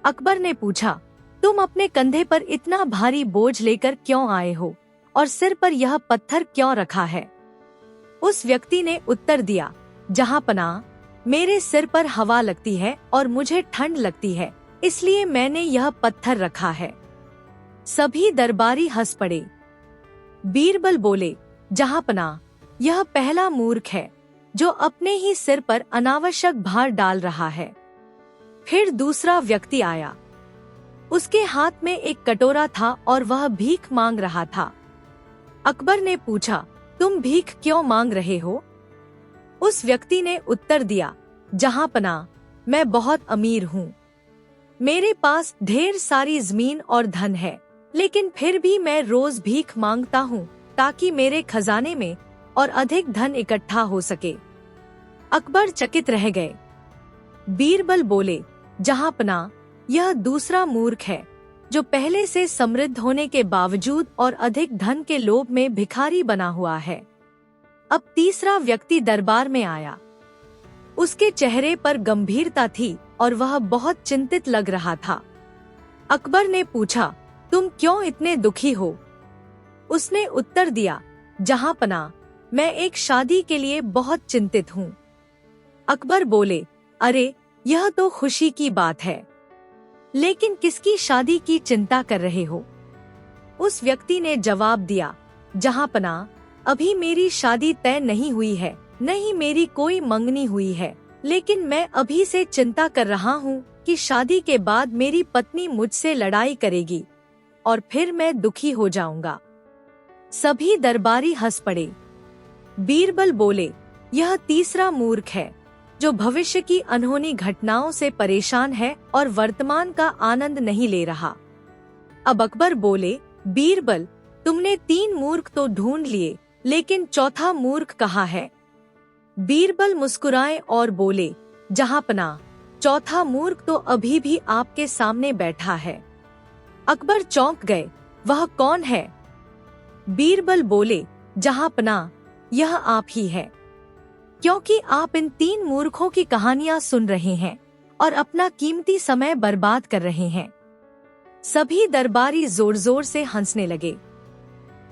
अकबर ने पूछा, तुम अपने कंधे पर इतना भारी बोझ लेकर क्यों आए हो और सिर पर यह पत्थर क्यों रखा है? उस व्यक्ति ने उत्तर दिया, जहां पनाह, मेरे सिर पर हवा लगती है और मुझे ठंड लगती है, इसलिए मैंने यह पत्थर रखा है। सभी दरबारी हंस पड़े। बीरबल बोले, जहां पनाह, यह पहला मूर्ख है जो अपने ही सिर पर अनावश्यक भार डाल रहा है। फिर दूसरा व्यक्ति आया। उसके हाथ में एक कटोरा था और वह भीख मांग रहा था। अकबर ने पूछा, तुम भीख क्यों मांग रहे हो? उस व्यक्ति ने उत्तर दिया, जहां पनाह, मैं बहुत अमीर हूँ। मेरे पास ढेर सारी जमीन और धन है, लेकिन फिर भी मैं रोज भीख मांगता हूँ ताकि मेरे खजाने में और अधिक धन इकट्ठा हो सके। अकबर चकित रह गए। बीरबल बोले, जहां पनाह, यह दूसरा मूर्ख है जो पहले से समृद्ध होने के बावजूद और अधिक धन के लोभ में भिखारी बना हुआ है। अब तीसरा व्यक्ति दरबार में आया। उसके चेहरे पर गंभीरता थी और वह बहुत चिंतित लग रहा था। अकबर ने पूछा, तुम क्यों इतने दुखी हो? उसने उत्तर दिया, जहां पनाह, मैं एक शादी के लिए बहुत चिंतित हूँ। अकबर बोले, अरे, यह तो खुशी की बात है, लेकिन किसकी शादी की चिंता कर रहे हो? उस व्यक्ति ने जवाब दिया, जहां पनाह, अभी मेरी शादी तय नहीं हुई है, न ही मेरी कोई मंगनी हुई है, लेकिन मैं अभी से चिंता कर रहा हूँ कि शादी के बाद मेरी पत्नी मुझसे लड़ाई करेगी और फिर मैं दुखी हो जाऊंगा। सभी दरबारी हंस पड़े। बीरबल बोले, यह तीसरा मूर्ख है जो भविष्य की अनहोनी घटनाओं से परेशान है और वर्तमान का आनंद नहीं ले रहा। अब अकबर बोले, बीरबल, तुमने 3 मूर्ख तो ढूंढ लिए, लेकिन चौथा मूर्ख कहाँ है? बीरबल मुस्कुराए और बोले, जहां पनाह, चौथा मूर्ख तो अभी भी आपके सामने बैठा है। अकबर चौंक गए, वह कौन है? बीरबल बोले, जहां पनाह, यह आप ही है, क्योंकि आप इन 3 मूर्खों की कहानियां सुन रहे हैं और अपना कीमती समय बर्बाद कर रहे हैं। सभी दरबारी जोर जोर से हंसने लगे।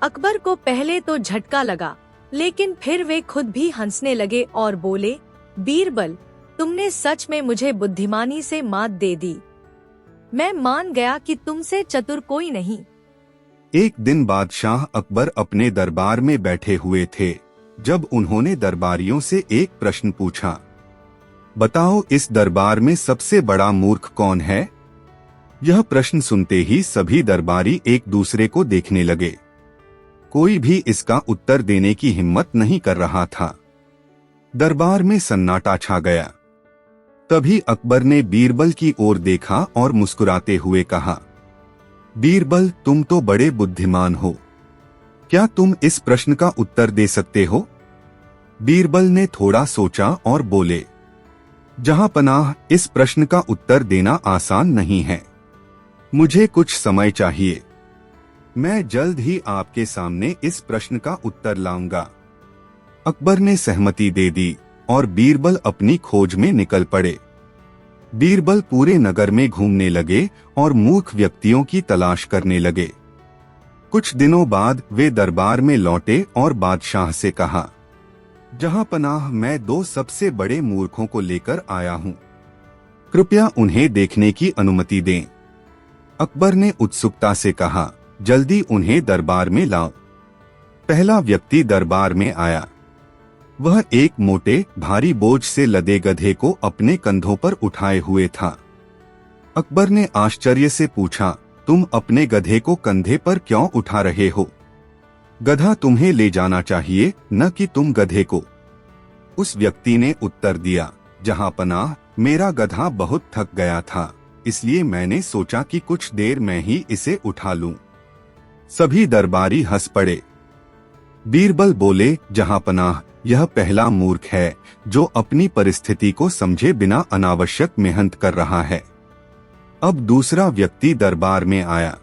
अकबर को पहले तो झटका लगा, लेकिन फिर वे खुद भी हंसने लगे और बोले, बीरबल, तुमने सच में मुझे बुद्धिमानी से मात दे दी। मैं मान गया कि तुमसे चतुर कोई नहीं। एक दिन बादशाह अकबर अपने दरबार में बैठे हुए थे, जब उन्होंने दरबारियों से एक प्रश्न पूछा, बताओ इस दरबार में सबसे बड़ा मूर्ख कौन है? यह प्रश्न सुनते ही सभी दरबारी एक दूसरे को देखने लगे। कोई भी इसका उत्तर देने की हिम्मत नहीं कर रहा था। दरबार में सन्नाटा छा गया। तभी अकबर ने बीरबल की ओर देखा और मुस्कुराते हुए कहा, बीरबल, तुम तो बड़े बुद्धिमान हो। क्या तुम इस प्रश्न का उत्तर दे सकते हो? बीरबल ने थोड़ा सोचा और बोले, जहां पनाह, इस प्रश्न का उत्तर देना आसान नहीं है। मुझे कुछ समय चाहिए। मैं जल्द ही आपके सामने इस प्रश्न का उत्तर लाऊंगा। अकबर ने सहमति दे दी और बीरबल अपनी खोज में निकल पड़े। बीरबल पूरे नगर में घूमने लगे और मूर्ख व्यक्तियों की तलाश करने लगे। कुछ दिनों बाद वे दरबार में लौटे और बादशाह से कहा, जहां पनाह, मैं दो सबसे बड़े मूर्खों को लेकर आया हूं। कृपया उन्हें देखने की अनुमति दें। अकबर ने उत्सुकता से कहा, जल्दी उन्हें दरबार में लाओ। पहला व्यक्ति दरबार में आया। वह एक मोटे भारी बोझ से लदे गधे को अपने कंधों पर उठाए हुए था। अकबर ने आश्चर्य से पूछा, तुम अपने गधे को कंधे पर क्यों उठा रहे हो? गधा तुम्हें ले जाना चाहिए, न कि तुम गधे को। उस व्यक्ति ने उत्तर दिया, जहां पनाह, मेरा गधा बहुत थक गया था, इसलिए मैंने सोचा कि कुछ देर में ही इसे उठा लूं। सभी दरबारी हंस पड़े। बीरबल बोले, जहां पनाह, यह पहला मूर्ख है जो अपनी परिस्थिति को समझे बिना अनावश्यक मेहनत कर रहा है। अब दूसरा व्यक्ति दरबार में आया।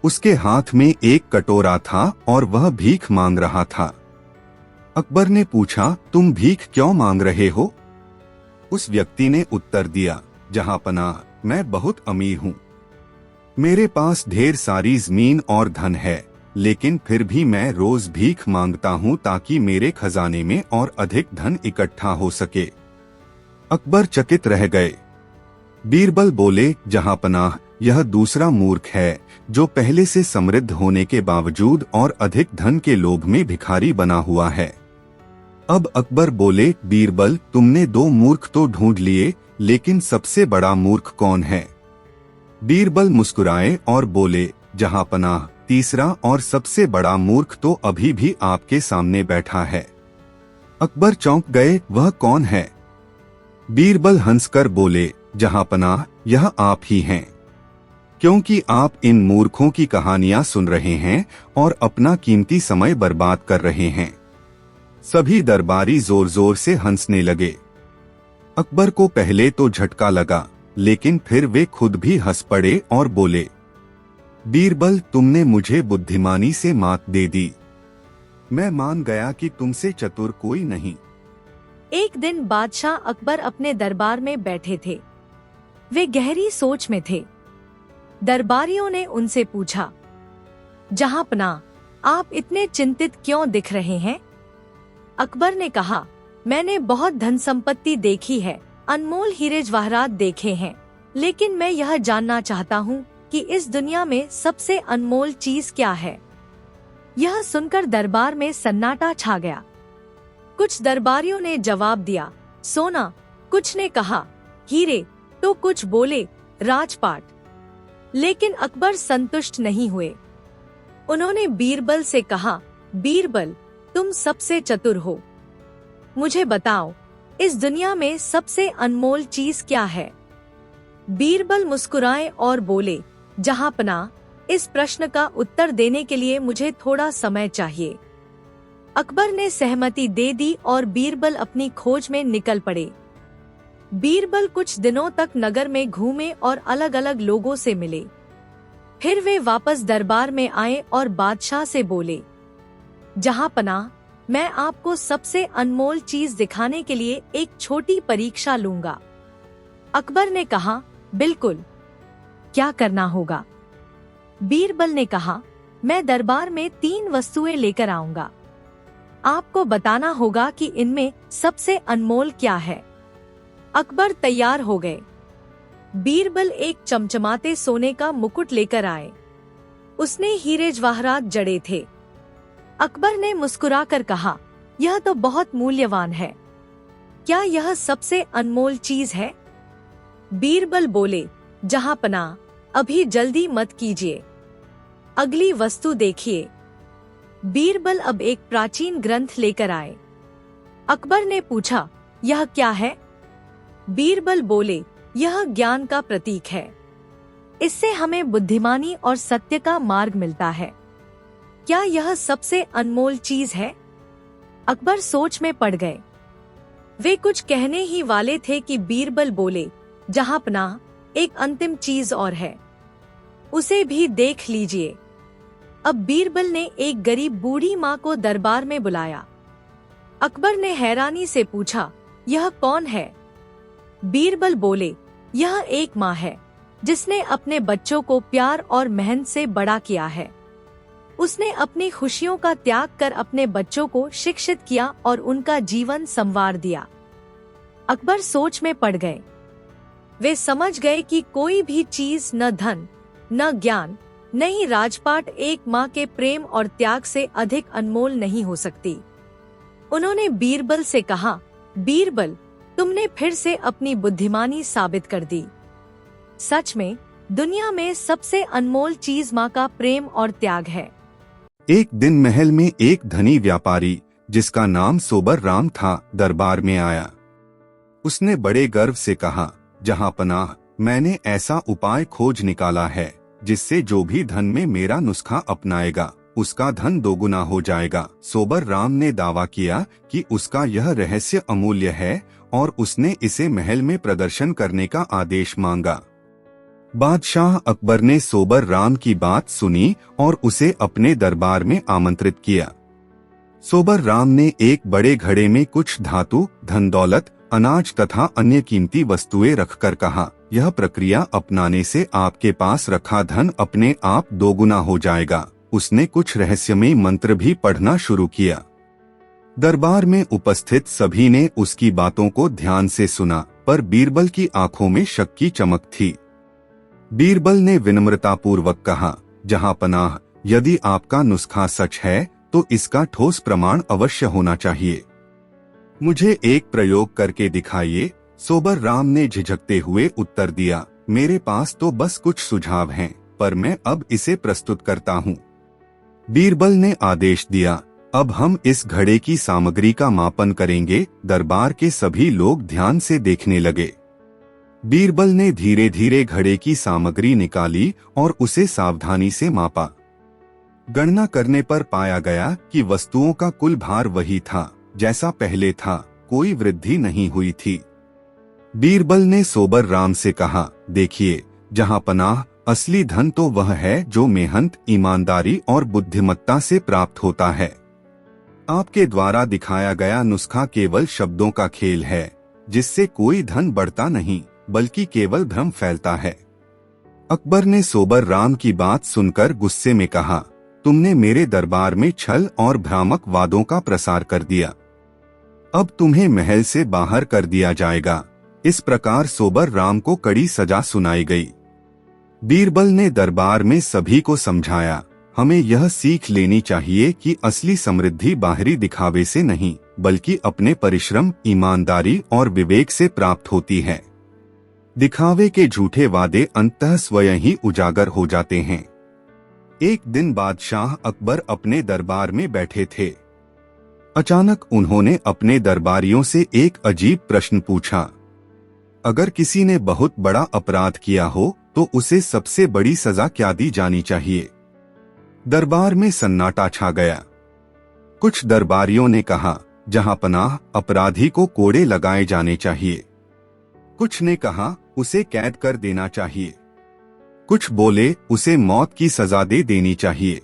उसके हाथ में एक कटोरा था और वह भीख मांग रहा था। अकबर ने पूछा, तुम भीख क्यों मांग रहे हो? उस व्यक्ति ने उत्तर दिया, जहां पनाह, मैं बहुत अमीर हूँ। मेरे पास ढेर सारी जमीन और धन है, लेकिन फिर भी मैं रोज भीख मांगता हूँ ताकि मेरे खजाने में और अधिक धन इकट्ठा हो सके। अकबर चकित रह गए। बीरबल बोले, जहां पनाह, यह दूसरा मूर्ख है जो पहले से समृद्ध होने के बावजूद और अधिक धन के लोभ में भिखारी बना हुआ है। अब अकबर बोले, बीरबल, तुमने दो मूर्ख तो ढूंढ लिए, लेकिन सबसे बड़ा मूर्ख कौन है? बीरबल मुस्कुराए और बोले, जहां पनाह, तीसरा और सबसे बड़ा मूर्ख तो अभी भी आपके सामने बैठा है। अकबर चौंक गए, वह कौन है? बीरबल हंसकर बोले, जहां पनाह, यह आप ही हैं। क्योंकि आप इन मूर्खों की कहानियां सुन रहे हैं और अपना कीमती समय बर्बाद कर रहे हैं। सभी दरबारी जोर जोर से हंसने लगे। अकबर को पहले तो झटका लगा, लेकिन फिर वे खुद भी हंस पड़े और बोले, बीरबल, तुमने मुझे बुद्धिमानी से मात दे दी। मैं मान गया कि तुमसे चतुर कोई नहीं। एक दिन बादशाह अकबर अपने दरबार में बैठे थे। वे गहरी सोच में थे। दरबारियों ने उनसे पूछा, जहांपनाह, आप इतने चिंतित क्यों दिख रहे हैं? अकबर ने कहा, मैंने बहुत धन संपत्ति देखी है, अनमोल हीरे जवाहरात देखे हैं, लेकिन मैं यह जानना चाहता हूँ कि इस दुनिया में सबसे अनमोल चीज क्या है। यह सुनकर दरबार में सन्नाटा छा गया। कुछ दरबारियों ने जवाब दिया, सोना। कुछ ने कहा, हीरे। तो कुछ बोले, राजपाट। लेकिन अकबर संतुष्ट नहीं हुए। उन्होंने बीरबल से कहा, बीरबल, तुम सबसे चतुर हो। मुझे बताओ, इस दुनिया में सबसे अनमोल चीज क्या है? बीरबल मुस्कुराए और बोले, जहांपनाह, इस प्रश्न का उत्तर देने के लिए मुझे थोड़ा समय चाहिए। अकबर ने सहमति दे दी और बीरबल अपनी खोज में निकल पड़े। बीरबल कुछ दिनों तक नगर में घूमे और अलग अलग लोगों से मिले। फिर वे वापस दरबार में आए और बादशाह से बोले, जहांपनाह, मैं आपको सबसे अनमोल चीज दिखाने के लिए एक छोटी परीक्षा लूंगा। अकबर ने कहा, बिल्कुल। क्या करना होगा? बीरबल ने कहा, मैं दरबार में 3 वस्तुएं लेकर आऊंगा। आपको बताना होगा कि इनमें सबसे अनमोल क्या है। अकबर तैयार हो गए। बीरबल एक चमचमाते सोने का मुकुट लेकर आए। उसने हीरे जवाहरात जड़े थे। अकबर ने मुस्कुराकर कहा, यह तो बहुत मूल्यवान है। क्या यह सबसे अनमोल चीज है? बीरबल बोले, जहांपनाह, अभी जल्दी मत कीजिए, अगली वस्तु देखिए। बीरबल अब एक प्राचीन ग्रंथ लेकर आए। अकबर ने पूछा, यह क्या है? बीरबल बोले, यह ज्ञान का प्रतीक है। इससे हमें बुद्धिमानी और सत्य का मार्ग मिलता है। क्या यह सबसे अनमोल चीज है? अकबर सोच में पड़ गए। वे कुछ कहने ही वाले थे कि बीरबल बोले, जहांपनाह, एक अंतिम चीज और है, उसे भी देख लीजिए। अब बीरबल ने एक गरीब बूढ़ी माँ को दरबार में बुलाया। अकबर ने हैरानी से पूछा, यह कौन है? बीरबल बोले, यह एक माँ है जिसने अपने बच्चों को प्यार और मेहनत से बड़ा किया है। उसने अपनी खुशियों का त्याग कर अपने बच्चों को शिक्षित किया और उनका जीवन संवार दिया। अकबर सोच में पड़ गए। वे समझ गए कि कोई भी चीज, न धन, न ज्ञान, न ही राजपाट एक माँ के प्रेम और त्याग से अधिक अनमोल नहीं हो सकती। उन्होंने बीरबल से कहा, बीरबल, तुमने फिर से अपनी बुद्धिमानी साबित कर दी। सच में दुनिया में सबसे अनमोल चीज माँ का प्रेम और त्याग है। एक दिन महल में एक धनी व्यापारी जिसका नाम सोबर राम था दरबार में आया। उसने बड़े गर्व से कहा, जहांपनाह, मैंने ऐसा उपाय खोज निकाला है जिससे जो भी धन में मेरा नुस्खा अपनाएगा उसका धन दोगुना हो जाएगा। सोबर राम ने दावा किया कि उसका यह रहस्य अमूल्य है और उसने इसे महल में प्रदर्शन करने का आदेश मांगा। बादशाह अकबर ने सोबर राम की बात सुनी और उसे अपने दरबार में आमंत्रित किया। सोबर राम ने एक बड़े घड़े में कुछ धातु, धन दौलत, अनाज तथा अन्य कीमती वस्तुएं रखकर कहा, यह प्रक्रिया अपनाने से आपके पास रखा धन अपने आप दोगुना हो जाएगा। उसने कुछ रहस्यमय मंत्र भी पढ़ना शुरू किया। दरबार में उपस्थित सभी ने उसकी बातों को ध्यान से सुना, पर बीरबल की आंखों में शक की चमक थी। बीरबल ने विनम्रतापूर्वक कहा, जहांपनाह, यदि आपका नुस्खा सच है तो इसका ठोस प्रमाण अवश्य होना चाहिए। मुझे एक प्रयोग करके दिखाइए। सोबर राम ने झिझकते हुए उत्तर दिया, मेरे पास तो बस कुछ सुझाव हैं, पर मैं अब इसे प्रस्तुत करता हूँ। बीरबल ने आदेश दिया, अब हम इस घड़े की सामग्री का मापन करेंगे। दरबार के सभी लोग ध्यान से देखने लगे। बीरबल ने धीरे धीरे घड़े की सामग्री निकाली और उसे सावधानी से मापा। गणना करने पर पाया गया कि वस्तुओं का कुल भार वही था जैसा पहले था, कोई वृद्धि नहीं हुई थी। बीरबल ने सोबर राम से कहा, देखिए जहांपनाह, असली धन तो वह है जो मेहनत, ईमानदारी और बुद्धिमत्ता से प्राप्त होता है। आपके द्वारा दिखाया गया नुस्खा केवल शब्दों का खेल है, जिससे कोई धन बढ़ता नहीं बल्कि केवल भ्रम फैलता है। अकबर ने सोबर राम की बात सुनकर गुस्से में कहा, तुमने मेरे दरबार में छल और भ्रामक वादों का प्रसार कर दिया। अब तुम्हें महल से बाहर कर दिया जाएगा। इस प्रकार सोबर राम को कड़ी सजा सुनाई गई। बीरबल ने दरबार में सभी को समझाया, हमें यह सीख लेनी चाहिए कि असली समृद्धि बाहरी दिखावे से नहीं बल्कि अपने परिश्रम, ईमानदारी और विवेक से प्राप्त होती है। दिखावे के झूठे वादे अंततः स्वयं ही उजागर हो जाते हैं। एक दिन बादशाह अकबर अपने दरबार में बैठे थे। अचानक उन्होंने अपने दरबारियों से एक अजीब प्रश्न पूछा, अगर किसी ने बहुत बड़ा अपराध किया हो तो उसे सबसे बड़ी सजा क्या दी जानी चाहिए? दरबार में सन्नाटा छा गया। कुछ दरबारियों ने कहा, जहांपनाह, अपराधी को कोड़े लगाए जाने चाहिए। कुछ ने कहा, उसे कैद कर देना चाहिए। कुछ बोले, उसे मौत की सजा दे देनी चाहिए।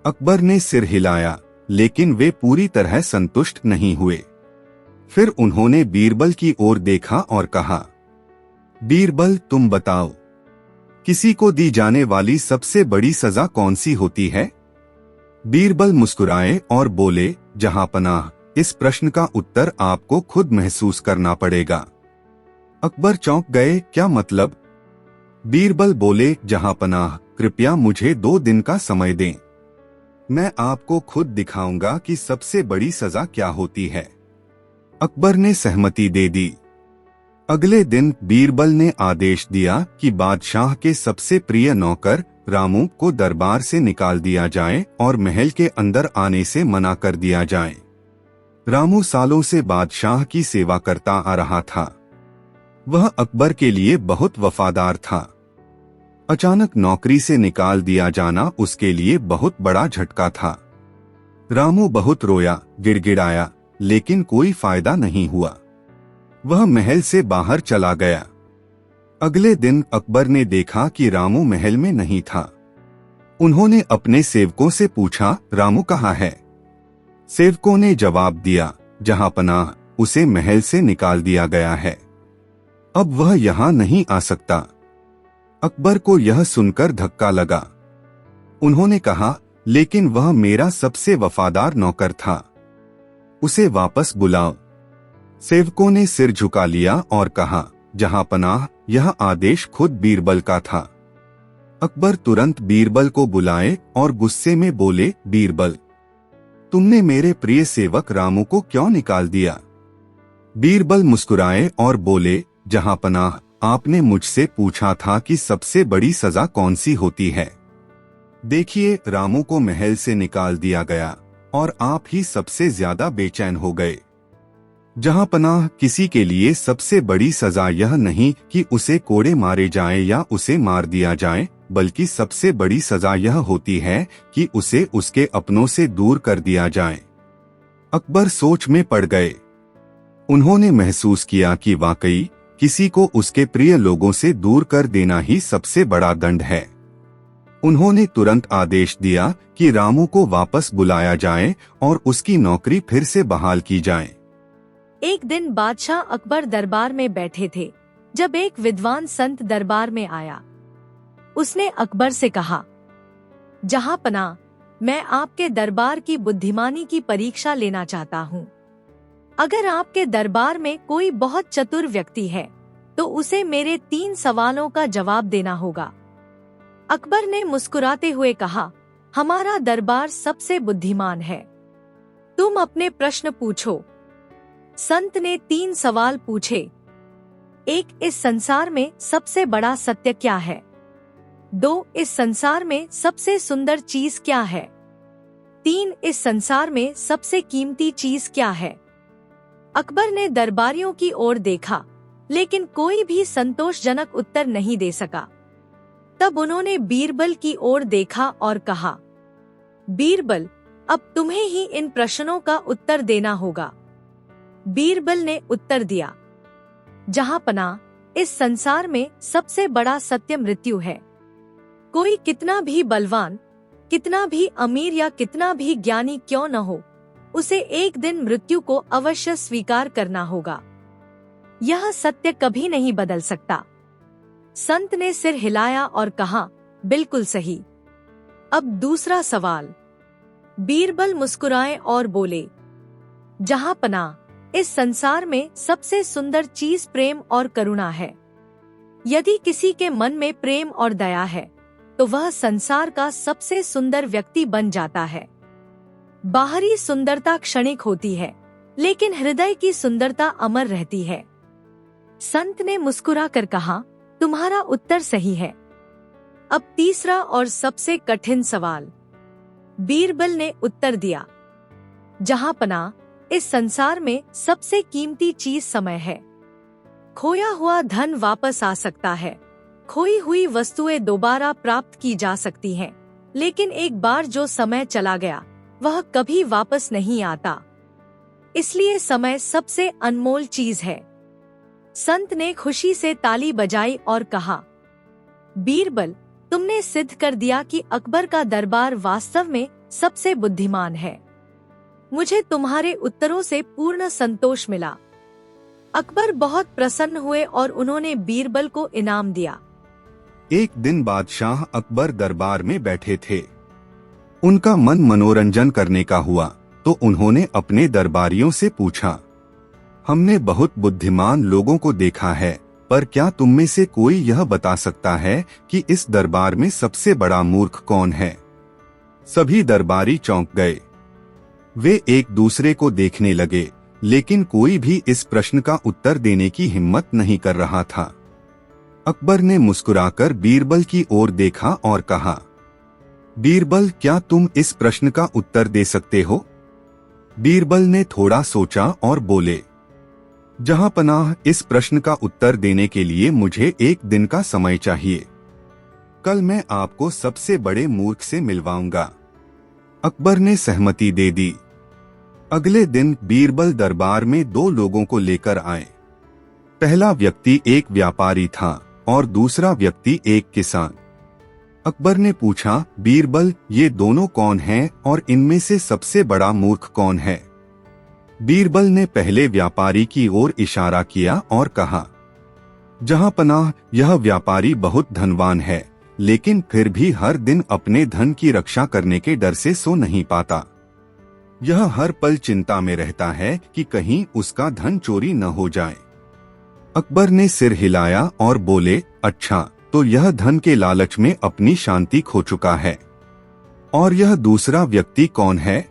अकबर ने सिर हिलाया, लेकिन वे पूरी तरह संतुष्ट नहीं हुए। फिर उन्होंने बीरबल की ओर देखा और कहा, बीरबल, तुम बताओ, किसी को दी जाने वाली सबसे बड़ी सजा कौन सी होती है? बीरबल मुस्कुराए और बोले, जहांपनाह, इस प्रश्न का उत्तर आपको खुद महसूस करना पड़ेगा। अकबर चौंक गए, क्या मतलब? बीरबल बोले, जहांपनाह, कृपया मुझे 2 दिन का समय दें। मैं आपको खुद दिखाऊंगा कि सबसे बड़ी सजा क्या होती है। अकबर ने सहमति दे दी। अगले दिन बीरबल ने आदेश दिया कि बादशाह के सबसे प्रिय नौकर रामू को दरबार से निकाल दिया जाए और महल के अंदर आने से मना कर दिया जाए। रामू सालों से बादशाह की सेवा करता आ रहा था। वह अकबर के लिए बहुत वफादार था। अचानक नौकरी से निकाल दिया जाना उसके लिए बहुत बड़ा झटका था। रामू बहुत रोया, गिड़गिड़ाया, लेकिन कोई फायदा नहीं हुआ। वह महल से बाहर चला गया। अगले दिन अकबर ने देखा कि रामू महल में नहीं था। उन्होंने अपने सेवकों से पूछा, रामू कहाँ है? सेवकों ने जवाब दिया, जहांपनाह, उसे महल से निकाल दिया गया है। अब वह यहाँ नहीं आ सकता। अकबर को यह सुनकर धक्का लगा। उन्होंने कहा, लेकिन वह मेरा सबसे वफादार नौकर था। उसे वापस बुलाओ। सेवकों ने सिर झुका लिया और कहा, जहांपनाह, यह आदेश खुद बीरबल का था। अकबर तुरंत बीरबल को बुलाए और गुस्से में बोले, बीरबल, तुमने मेरे प्रिय सेवक रामू को क्यों निकाल दिया? बीरबल मुस्कुराए और बोले, जहांपनाह, आपने मुझसे पूछा था कि सबसे बड़ी सजा कौन सी होती है। देखिए, रामू को महल से निकाल दिया गया और आप ही सबसे ज्यादा बेचैन हो गए। जहांपनाह, किसी के लिए सबसे बड़ी सजा यह नहीं कि उसे कोड़े मारे जाए या उसे मार दिया जाए, बल्कि सबसे बड़ी सजा यह होती है कि उसे उसके अपनों से दूर कर दिया जाए। अकबर सोच में पड़ गए। उन्होंने महसूस किया कि वाकई किसी को उसके प्रिय लोगों से दूर कर देना ही सबसे बड़ा दंड है। उन्होंने तुरंत आदेश दिया कि रामू को वापस बुलाया जाए और उसकी नौकरी फिर से बहाल की जाए। एक दिन बादशाह अकबर दरबार में बैठे थे, जब एक विद्वान संत दरबार में आया। उसने अकबर से कहा, जहांपनाह, मैं आपके दरबार की बुद्धिमानी की परीक्षा लेना चाहता हूँ। अगर आपके दरबार में कोई बहुत चतुर व्यक्ति है, तो उसे मेरे 3 सवालों का जवाब देना होगा। अकबर ने मुस्कुराते हुए कहा, हमारा दरबार सबसे बुद्धिमान है। तुम अपने प्रश्न पूछो। संत ने 3 सवाल पूछे। 1, इस संसार में सबसे बड़ा सत्य क्या है? 2, इस संसार में सबसे सुंदर चीज क्या है? 3, इस संसार में सबसे कीमती चीज क्या है? अकबर ने दरबारियों की ओर देखा, लेकिन कोई भी संतोषजनक उत्तर नहीं दे सका। तब उन्होंने बीरबल की ओर देखा और कहा, बीरबल, अब तुम्हें ही इन प्रश्नों का उत्तर देना होगा। बीरबल ने उत्तर दिया, जहांपनाह, इस संसार में सबसे बड़ा सत्य मृत्यु है। कोई कितना भी बलवान, कितना भी अमीर या कितना भी ज्ञानी क्यों न हो, उसे एक दिन मृत्यु को अवश्य स्वीकार करना होगा। यह सत्य कभी नहीं बदल सकता। संत ने सिर हिलाया और कहा, बिल्कुल सही। अब दूसरा सवाल। बीरबल मुस्कुराए और बोले, जहांपनाह, इस संसार में सबसे सुंदर चीज प्रेम और करुणा है। यदि किसी के मन में प्रेम और दया है, तो वह संसार का सबसे सुंदर व्यक्ति बन जाता है। बाहरी सुंदरता क्षणिक होती है, लेकिन हृदय की सुंदरता अमर रहती है। संत ने मुस्कुराकर कहा, तुम्हारा उत्तर सही है। अब तीसरा और सबसे कठिन सवाल। बीरबल ने उत्तर दिया, जहांपनाह, इस संसार में सबसे कीमती चीज समय है। खोया हुआ धन वापस आ सकता है, खोई हुई वस्तुएं दोबारा प्राप्त की जा सकती हैं, लेकिन एक बार जो समय चला गया, वह कभी वापस नहीं आता। इसलिए समय सबसे अनमोल चीज है। संत ने खुशी से ताली बजाई और कहा, बीरबल, तुमने सिद्ध कर दिया कि अकबर का दरबार वास्तव में सबसे बुद्धिमान है। मुझे तुम्हारे उत्तरों से पूर्ण संतोष मिला। अकबर बहुत प्रसन्न हुए और उन्होंने बीरबल को इनाम दिया। एक दिन बादशाह अकबर दरबार में बैठे थे। उनका मन मनोरंजन करने का हुआ तो उन्होंने अपने दरबारियों से पूछा, हमने बहुत बुद्धिमान लोगों को देखा है, पर क्या तुम में से कोई यह बता सकता है कि इस दरबार में सबसे बड़ा मूर्ख कौन है? सभी दरबारी चौंक गए। वे एक दूसरे को देखने लगे, लेकिन कोई भी इस प्रश्न का उत्तर देने की हिम्मत नहीं कर रहा था। अकबर ने मुस्कुराकर बीरबल की ओर देखा और कहा, बीरबल, क्या तुम इस प्रश्न का उत्तर दे सकते हो? बीरबल ने थोड़ा सोचा और बोले, जहांपनाह, इस प्रश्न का उत्तर देने के लिए मुझे एक दिन का समय चाहिए। कल मैं आपको सबसे बड़े मूर्ख से मिलवाऊंगा। अकबर ने सहमति दे दी। अगले दिन बीरबल दरबार में दो लोगों को लेकर आए। पहला व्यक्ति एक व्यापारी था और दूसरा व्यक्ति एक किसान। अकबर ने पूछा, बीरबल, ये दोनों कौन हैं और इनमें से सबसे बड़ा मूर्ख कौन है? बीरबल ने पहले व्यापारी की ओर इशारा किया और कहा, जहांपनाह, यह व्यापारी बहुत धनवान है, लेकिन फिर भी हर दिन अपने धन की रक्षा करने के डर से सो नहीं पाता। यह हर पल चिंता में रहता है कि कहीं उसका धन चोरी न हो जाए। अकबर ने सिर हिलाया और बोले, अच्छा, तो यह धन के लालच में अपनी शांति खो चुका है। और यह दूसरा व्यक्ति कौन है?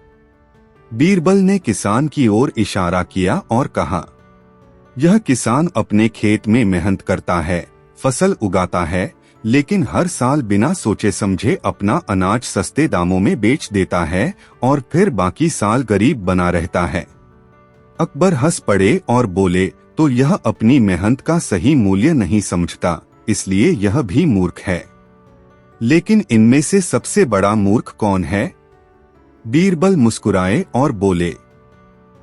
बीरबल ने किसान की ओर इशारा किया और कहा, यह किसान अपने खेत में मेहनत करता है, फसल उगाता है, लेकिन हर साल बिना सोचे समझे अपना अनाज सस्ते दामों में बेच देता है और फिर बाकी साल गरीब बना रहता है। अकबर हंस पड़े और बोले, तो यह अपनी मेहनत का सही मूल्य नहीं समझता, इसलिए यह भी मूर्ख है। लेकिन इनमें से सबसे बड़ा मूर्ख कौन है? बीरबल मुस्कुराए और बोले,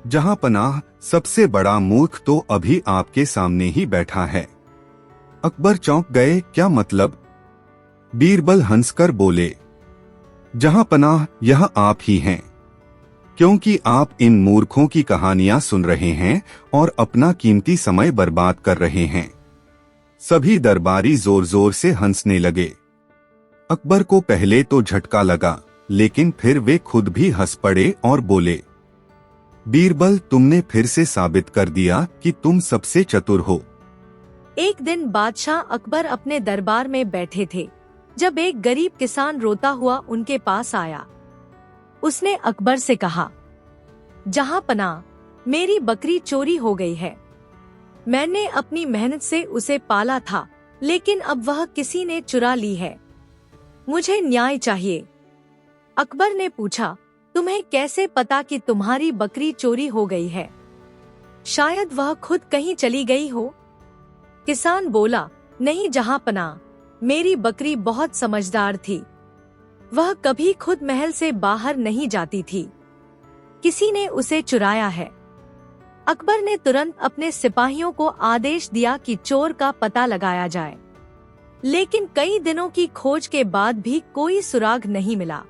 जहांपनाह, सबसे बड़ा मूर्ख तो अभी आपके सामने ही बैठा है। अकबर चौंक गए, क्या मतलब? बीरबल हंसकर बोले, जहांपनाह, यह आप ही हैं, क्योंकि आप इन मूर्खों की कहानियां सुन रहे हैं और अपना कीमती समय बर्बाद कर रहे हैं। सभी दरबारी जोर जोर से हंसने लगे। अकबर को पहले तो झटका लगा, लेकिन फिर वे खुद भी हंस पड़े और बोले, बीरबल, तुमने फिर से साबित कर दिया कि तुम सबसे चतुर हो। एक दिन बादशाह अकबर अपने दरबार में बैठे थे, जब एक गरीब किसान रोता हुआ उनके पास आया। उसने अकबर से कहा, जहांपनाह, मेरी बकरी चोरी हो गई है। मैंने अपनी मेहनत से उसे पाला था, लेकिन अब वह किसी ने चुरा ली है। मुझे न्याय चाहिए। अकबर ने पूछा, तुम्हें कैसे पता कि तुम्हारी बकरी चोरी हो गई है? शायद वह खुद कहीं चली गई हो। किसान बोला, नहीं जहांपनाह, मेरी बकरी बहुत समझदार थी। वह कभी खुद महल से बाहर नहीं जाती थी। किसी ने उसे चुराया है। अकबर ने तुरंत अपने सिपाहियों को आदेश दिया कि चोर का पता लगाया जाए, लेकिन कई दिनों की खोज के बाद भी कोई सुराग नहीं मिला।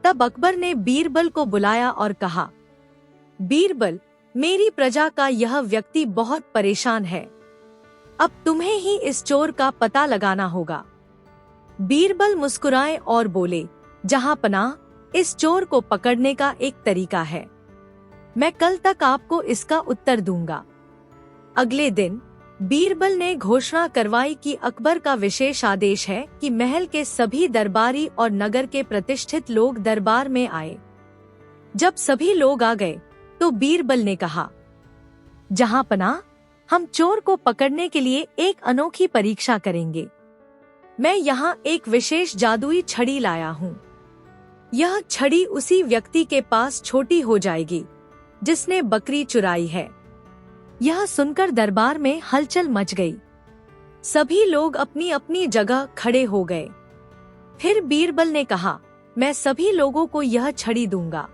तब अकबर ने बीरबल को बुलाया और कहा, बीरबल, मेरी प्रजा का यह व्यक्ति बहुत परेशान है। अब तुम्हें ही इस चोर का पता लगाना होगा। बीरबल मुस्कुराए और बोले, जहांपनाह, इस चोर को पकड़ने का एक तरीका है। मैं कल तक आपको इसका उत्तर दूंगा। अगले दिन बीरबल ने घोषणा करवाई कि अकबर का विशेष आदेश है कि महल के सभी दरबारी और नगर के प्रतिष्ठित लोग दरबार में आए। जब सभी लोग आ गए तो बीरबल ने कहा, जहांपनाह, हम चोर को पकड़ने के लिए एक अनोखी परीक्षा करेंगे। मैं यहाँ एक विशेष जादुई छड़ी लाया हूँ। यह छड़ी उसी व्यक्ति के पास छोटी हो जाएगी जिसने बकरी चुराई है। यह सुनकर दरबार में हलचल मच गई। सभी लोग अपनी अपनी जगह खड़े हो गए। फिर बीरबल ने कहा, मैं सभी लोगों को यह छड़ी दूंगा।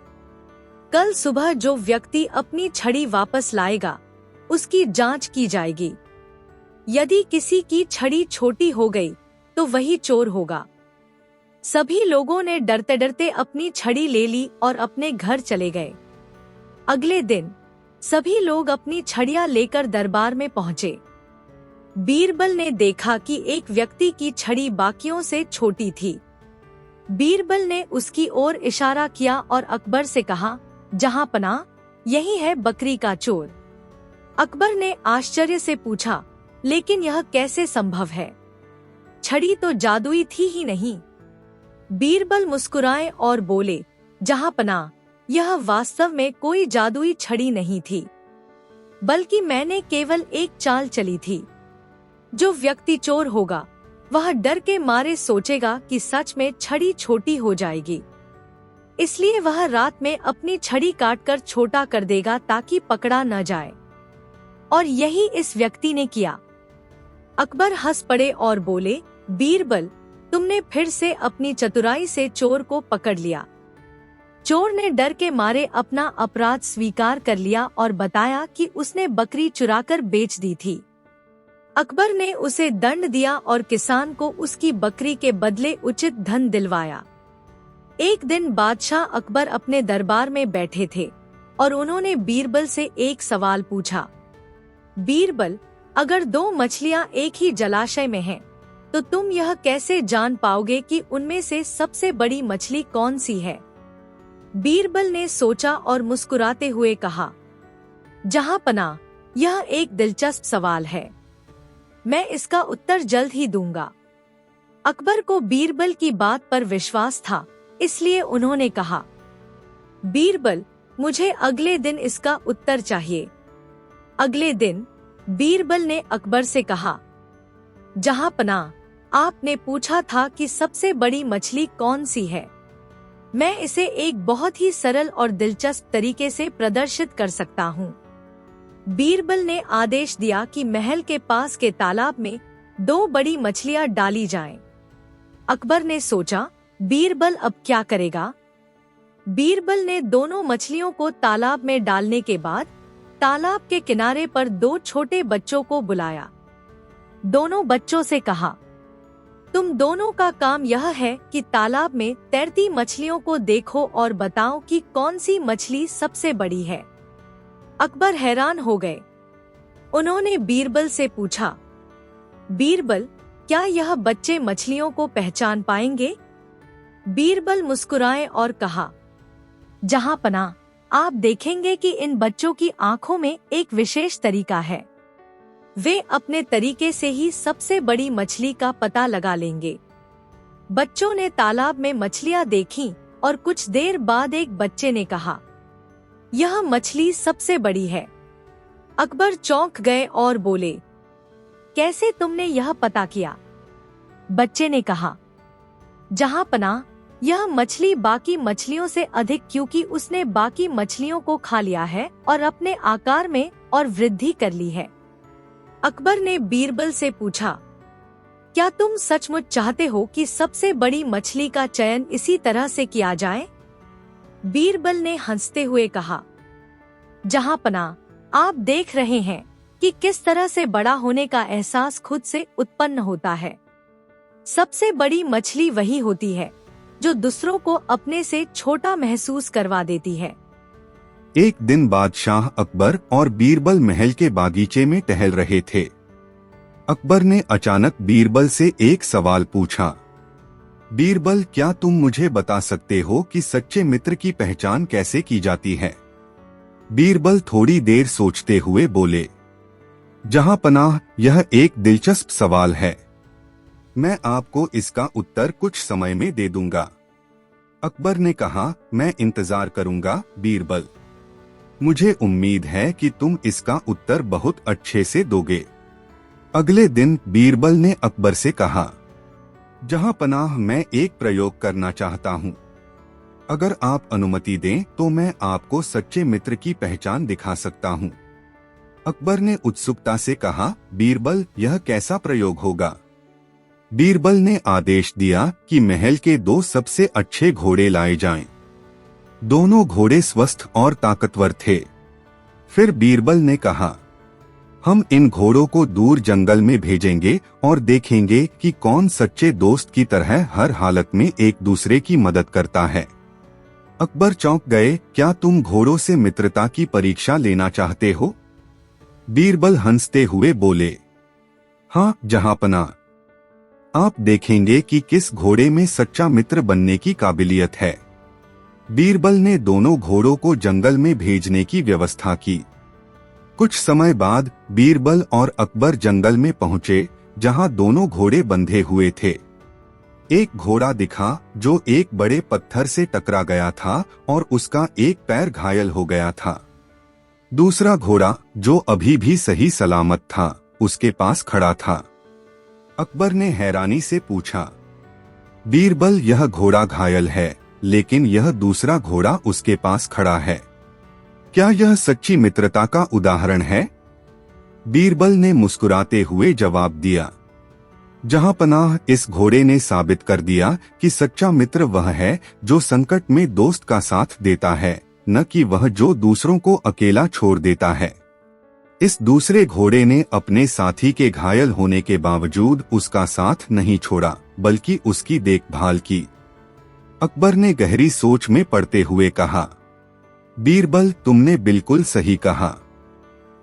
कल सुबह जो व्यक्ति अपनी छड़ी वापस लाएगा, उसकी जांच की जाएगी। यदि किसी की छड़ी छोटी हो गई तो वही चोर होगा। सभी लोगों ने डरते डरते अपनी छड़ी ले ली और अपने घर चले गए। अगले दिन सभी लोग अपनी छड़ियां लेकर दरबार में पहुंचे। बीरबल ने देखा कि एक व्यक्ति की छड़ी बाकियों से छोटी थी। बीरबल ने उसकी ओर इशारा किया और अकबर से कहा, जहां पनाह, यही है बकरी का चोर। अकबर ने आश्चर्य से पूछा, लेकिन यह कैसे संभव है? छड़ी तो जादुई थी ही नहीं। बीरबल मुस्कुराए और बोले, जहां पनाह, यह वास्तव में कोई जादुई छड़ी नहीं थी, बल्कि मैंने केवल एक चाल चली थी। जो व्यक्ति चोर होगा वह डर के मारे सोचेगा कि सच में छड़ी छोटी हो जाएगी, इसलिए वह रात में अपनी छड़ी काटकर छोटा कर देगा ताकि पकड़ा न जाए। और यही इस व्यक्ति ने किया। अकबर हंस पड़े और बोले, बीरबल, तुमने फिर से अपनी चतुराई से चोर को पकड़ लिया। चोर ने डर के मारे अपना अपराध स्वीकार कर लिया और बताया कि उसने बकरी चुराकर बेच दी थी। अकबर ने उसे दंड दिया और किसान को उसकी बकरी के बदले उचित धन दिलवाया। एक दिन बादशाह अकबर अपने दरबार में बैठे थे और उन्होंने बीरबल से एक सवाल पूछा। बीरबल, अगर दो मछलियां एक ही जलाशय में हैं, तो तुम यह कैसे जान पाओगे कि उनमें से सबसे बड़ी मछली कौन सी है? बीरबल ने सोचा और मुस्कुराते हुए कहा, जहां पनाह, यह एक दिलचस्प सवाल है। मैं इसका उत्तर जल्द ही दूंगा। अकबर को बीरबल की बात पर विश्वास था, इसलिए उन्होंने कहा, बीरबल, मुझे अगले दिन इसका उत्तर चाहिए। अगले दिन बीरबल ने अकबर से कहा, जहां पनाह, आपने पूछा था कि सबसे बड़ी मछली कौन सी है। मैं इसे एक बहुत ही सरल और दिलचस्प तरीके से प्रदर्शित कर सकता हूँ। बीरबल ने आदेश दिया कि महल के पास के तालाब में दो बड़ी मछलियां डाली जाएं। अकबर ने सोचा, बीरबल अब क्या करेगा? बीरबल ने दोनों मछलियों को तालाब में डालने के बाद तालाब के किनारे पर दो छोटे बच्चों को बुलाया। दोनों बच्चों से कहा, तुम दोनों का काम यह है कि तालाब में तैरती मछलियों को देखो और बताओ कि कौन सी मछली सबसे बड़ी है। अकबर हैरान हो गए। उन्होंने बीरबल से पूछा, बीरबल, क्या यह बच्चे मछलियों को पहचान पाएंगे? बीरबल मुस्कुराए और कहा, जहां पनाह, आप देखेंगे कि इन बच्चों की आंखों में एक विशेष तरीका है। वे अपने तरीके से ही सबसे बड़ी मछली का पता लगा लेंगे। बच्चों ने तालाब में मछलियां देखीं और कुछ देर बाद एक बच्चे ने कहा, यह मछली सबसे बड़ी है। अकबर चौंक गए और बोले, कैसे तुमने यह पता किया? बच्चे ने कहा, जहां पनाह, यह मछली बाकी मछलियों से अधिक क्योंकि उसने बाकी मछलियों को खा लिया है और अपने आकार में और वृद्धि कर ली है। अकबर ने बीरबल से पूछा, क्या तुम सचमुच चाहते हो कि सबसे बड़ी मछली का चयन इसी तरह से किया जाए? बीरबल ने हंसते हुए कहा, जहां पनाह, आप देख रहे हैं कि किस तरह से बड़ा होने का एहसास खुद से उत्पन्न होता है। सबसे बड़ी मछली वही होती है जो दूसरों को अपने से छोटा महसूस करवा देती है। एक दिन बादशाह अकबर और बीरबल महल के बागीचे में टहल रहे थे। अकबर ने अचानक बीरबल से एक सवाल पूछा, बीरबल, क्या तुम मुझे बता सकते हो कि सच्चे मित्र की पहचान कैसे की जाती है? बीरबल थोड़ी देर सोचते हुए बोले, जहां पनाह, यह एक दिलचस्प सवाल है। मैं आपको इसका उत्तर कुछ समय में दे दूंगा। अकबर ने कहा, मैं इंतजार करूंगा बीरबल। मुझे उम्मीद है कि तुम इसका उत्तर बहुत अच्छे से दोगे। अगले दिन बीरबल ने अकबर से कहा, जहां पनाह, मैं एक प्रयोग करना चाहता हूँ। अगर आप अनुमति दें तो मैं आपको सच्चे मित्र की पहचान दिखा सकता हूँ। अकबर ने उत्सुकता से कहा, बीरबल, यह कैसा प्रयोग होगा? बीरबल ने आदेश दिया कि महल के दो सबसे अच्छे घोड़े लाए जाएं। दोनों घोड़े स्वस्थ और ताकतवर थे। फिर बीरबल ने कहा, हम इन घोड़ों को दूर जंगल में भेजेंगे और देखेंगे कि कौन सच्चे दोस्त की तरह हर हालत में एक दूसरे की मदद करता है। अकबर चौंक गए, क्या तुम घोड़ों से मित्रता की परीक्षा लेना चाहते हो? बीरबल हंसते हुए बोले, हाँ जहांपना, आप देखेंगे कि किस घोड़े में सच्चा मित्र बनने की काबिलियत है। बीरबल ने दोनों घोड़ों को जंगल में भेजने की व्यवस्था की। कुछ समय बाद बीरबल और अकबर जंगल में पहुंचे, जहां दोनों घोड़े बंधे हुए थे। एक घोड़ा दिखा जो एक बड़े पत्थर से टकरा गया था और उसका एक पैर घायल हो गया था। दूसरा घोड़ा जो अभी भी सही सलामत था, उसके पास खड़ा था। अकबर ने हैरानी से पूछा, बीरबल यह घोड़ा घायल है, लेकिन यह दूसरा घोड़ा उसके पास खड़ा है। क्या यह सच्ची मित्रता का उदाहरण है? बीरबल ने मुस्कुराते हुए जवाब दिया, जहांपनाह, इस घोड़े ने साबित कर दिया कि सच्चा मित्र वह है जो संकट में दोस्त का साथ देता है, न कि वह जो दूसरों को अकेला छोड़ देता है। इस दूसरे घोड़े ने अपने साथी के घायल होने के बावजूद उसका साथ नहीं छोड़ा, बल्कि उसकी देखभाल की। अकबर ने गहरी सोच में पड़ते हुए कहा, बीरबल, तुमने बिल्कुल सही कहा।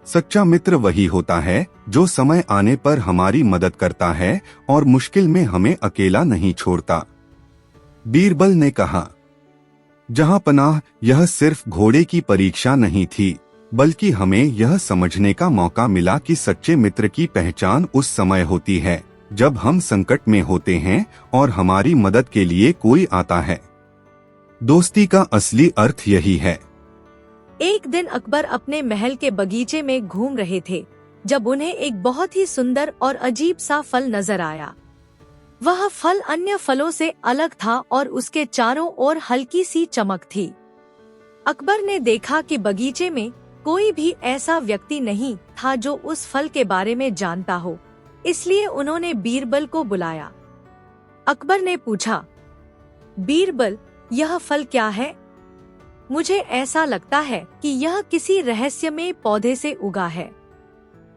सच्चा मित्र वही होता है जो समय आने पर हमारी मदद करता है और मुश्किल में हमें अकेला नहीं छोड़ता। बीरबल ने कहा, जहांपनाह, यह सिर्फ घोड़े की परीक्षा नहीं थी, बल्कि हमें यह समझने का मौका मिला कि सच्चे मित्र की पहचान उस समय होती है जब हम संकट में होते हैं और हमारी मदद के लिए कोई आता है। दोस्ती का असली अर्थ यही है। एक दिन अकबर अपने महल के बगीचे में घूम रहे थे, जब उन्हें एक बहुत ही सुंदर और अजीब सा फल नजर आया। वह फल अन्य फलों से अलग था और उसके चारों ओर हल्की सी चमक थी। अकबर ने देखा कि बगीचे में कोई भी ऐसा व्यक्ति नहीं था जो उस फल के बारे में जानता हो, इसलिए उन्होंने बीरबल को बुलाया। अकबर ने पूछा, बीरबल, यह फल क्या है? मुझे ऐसा लगता है कि यह किसी रहस्यमय पौधे से उगा है।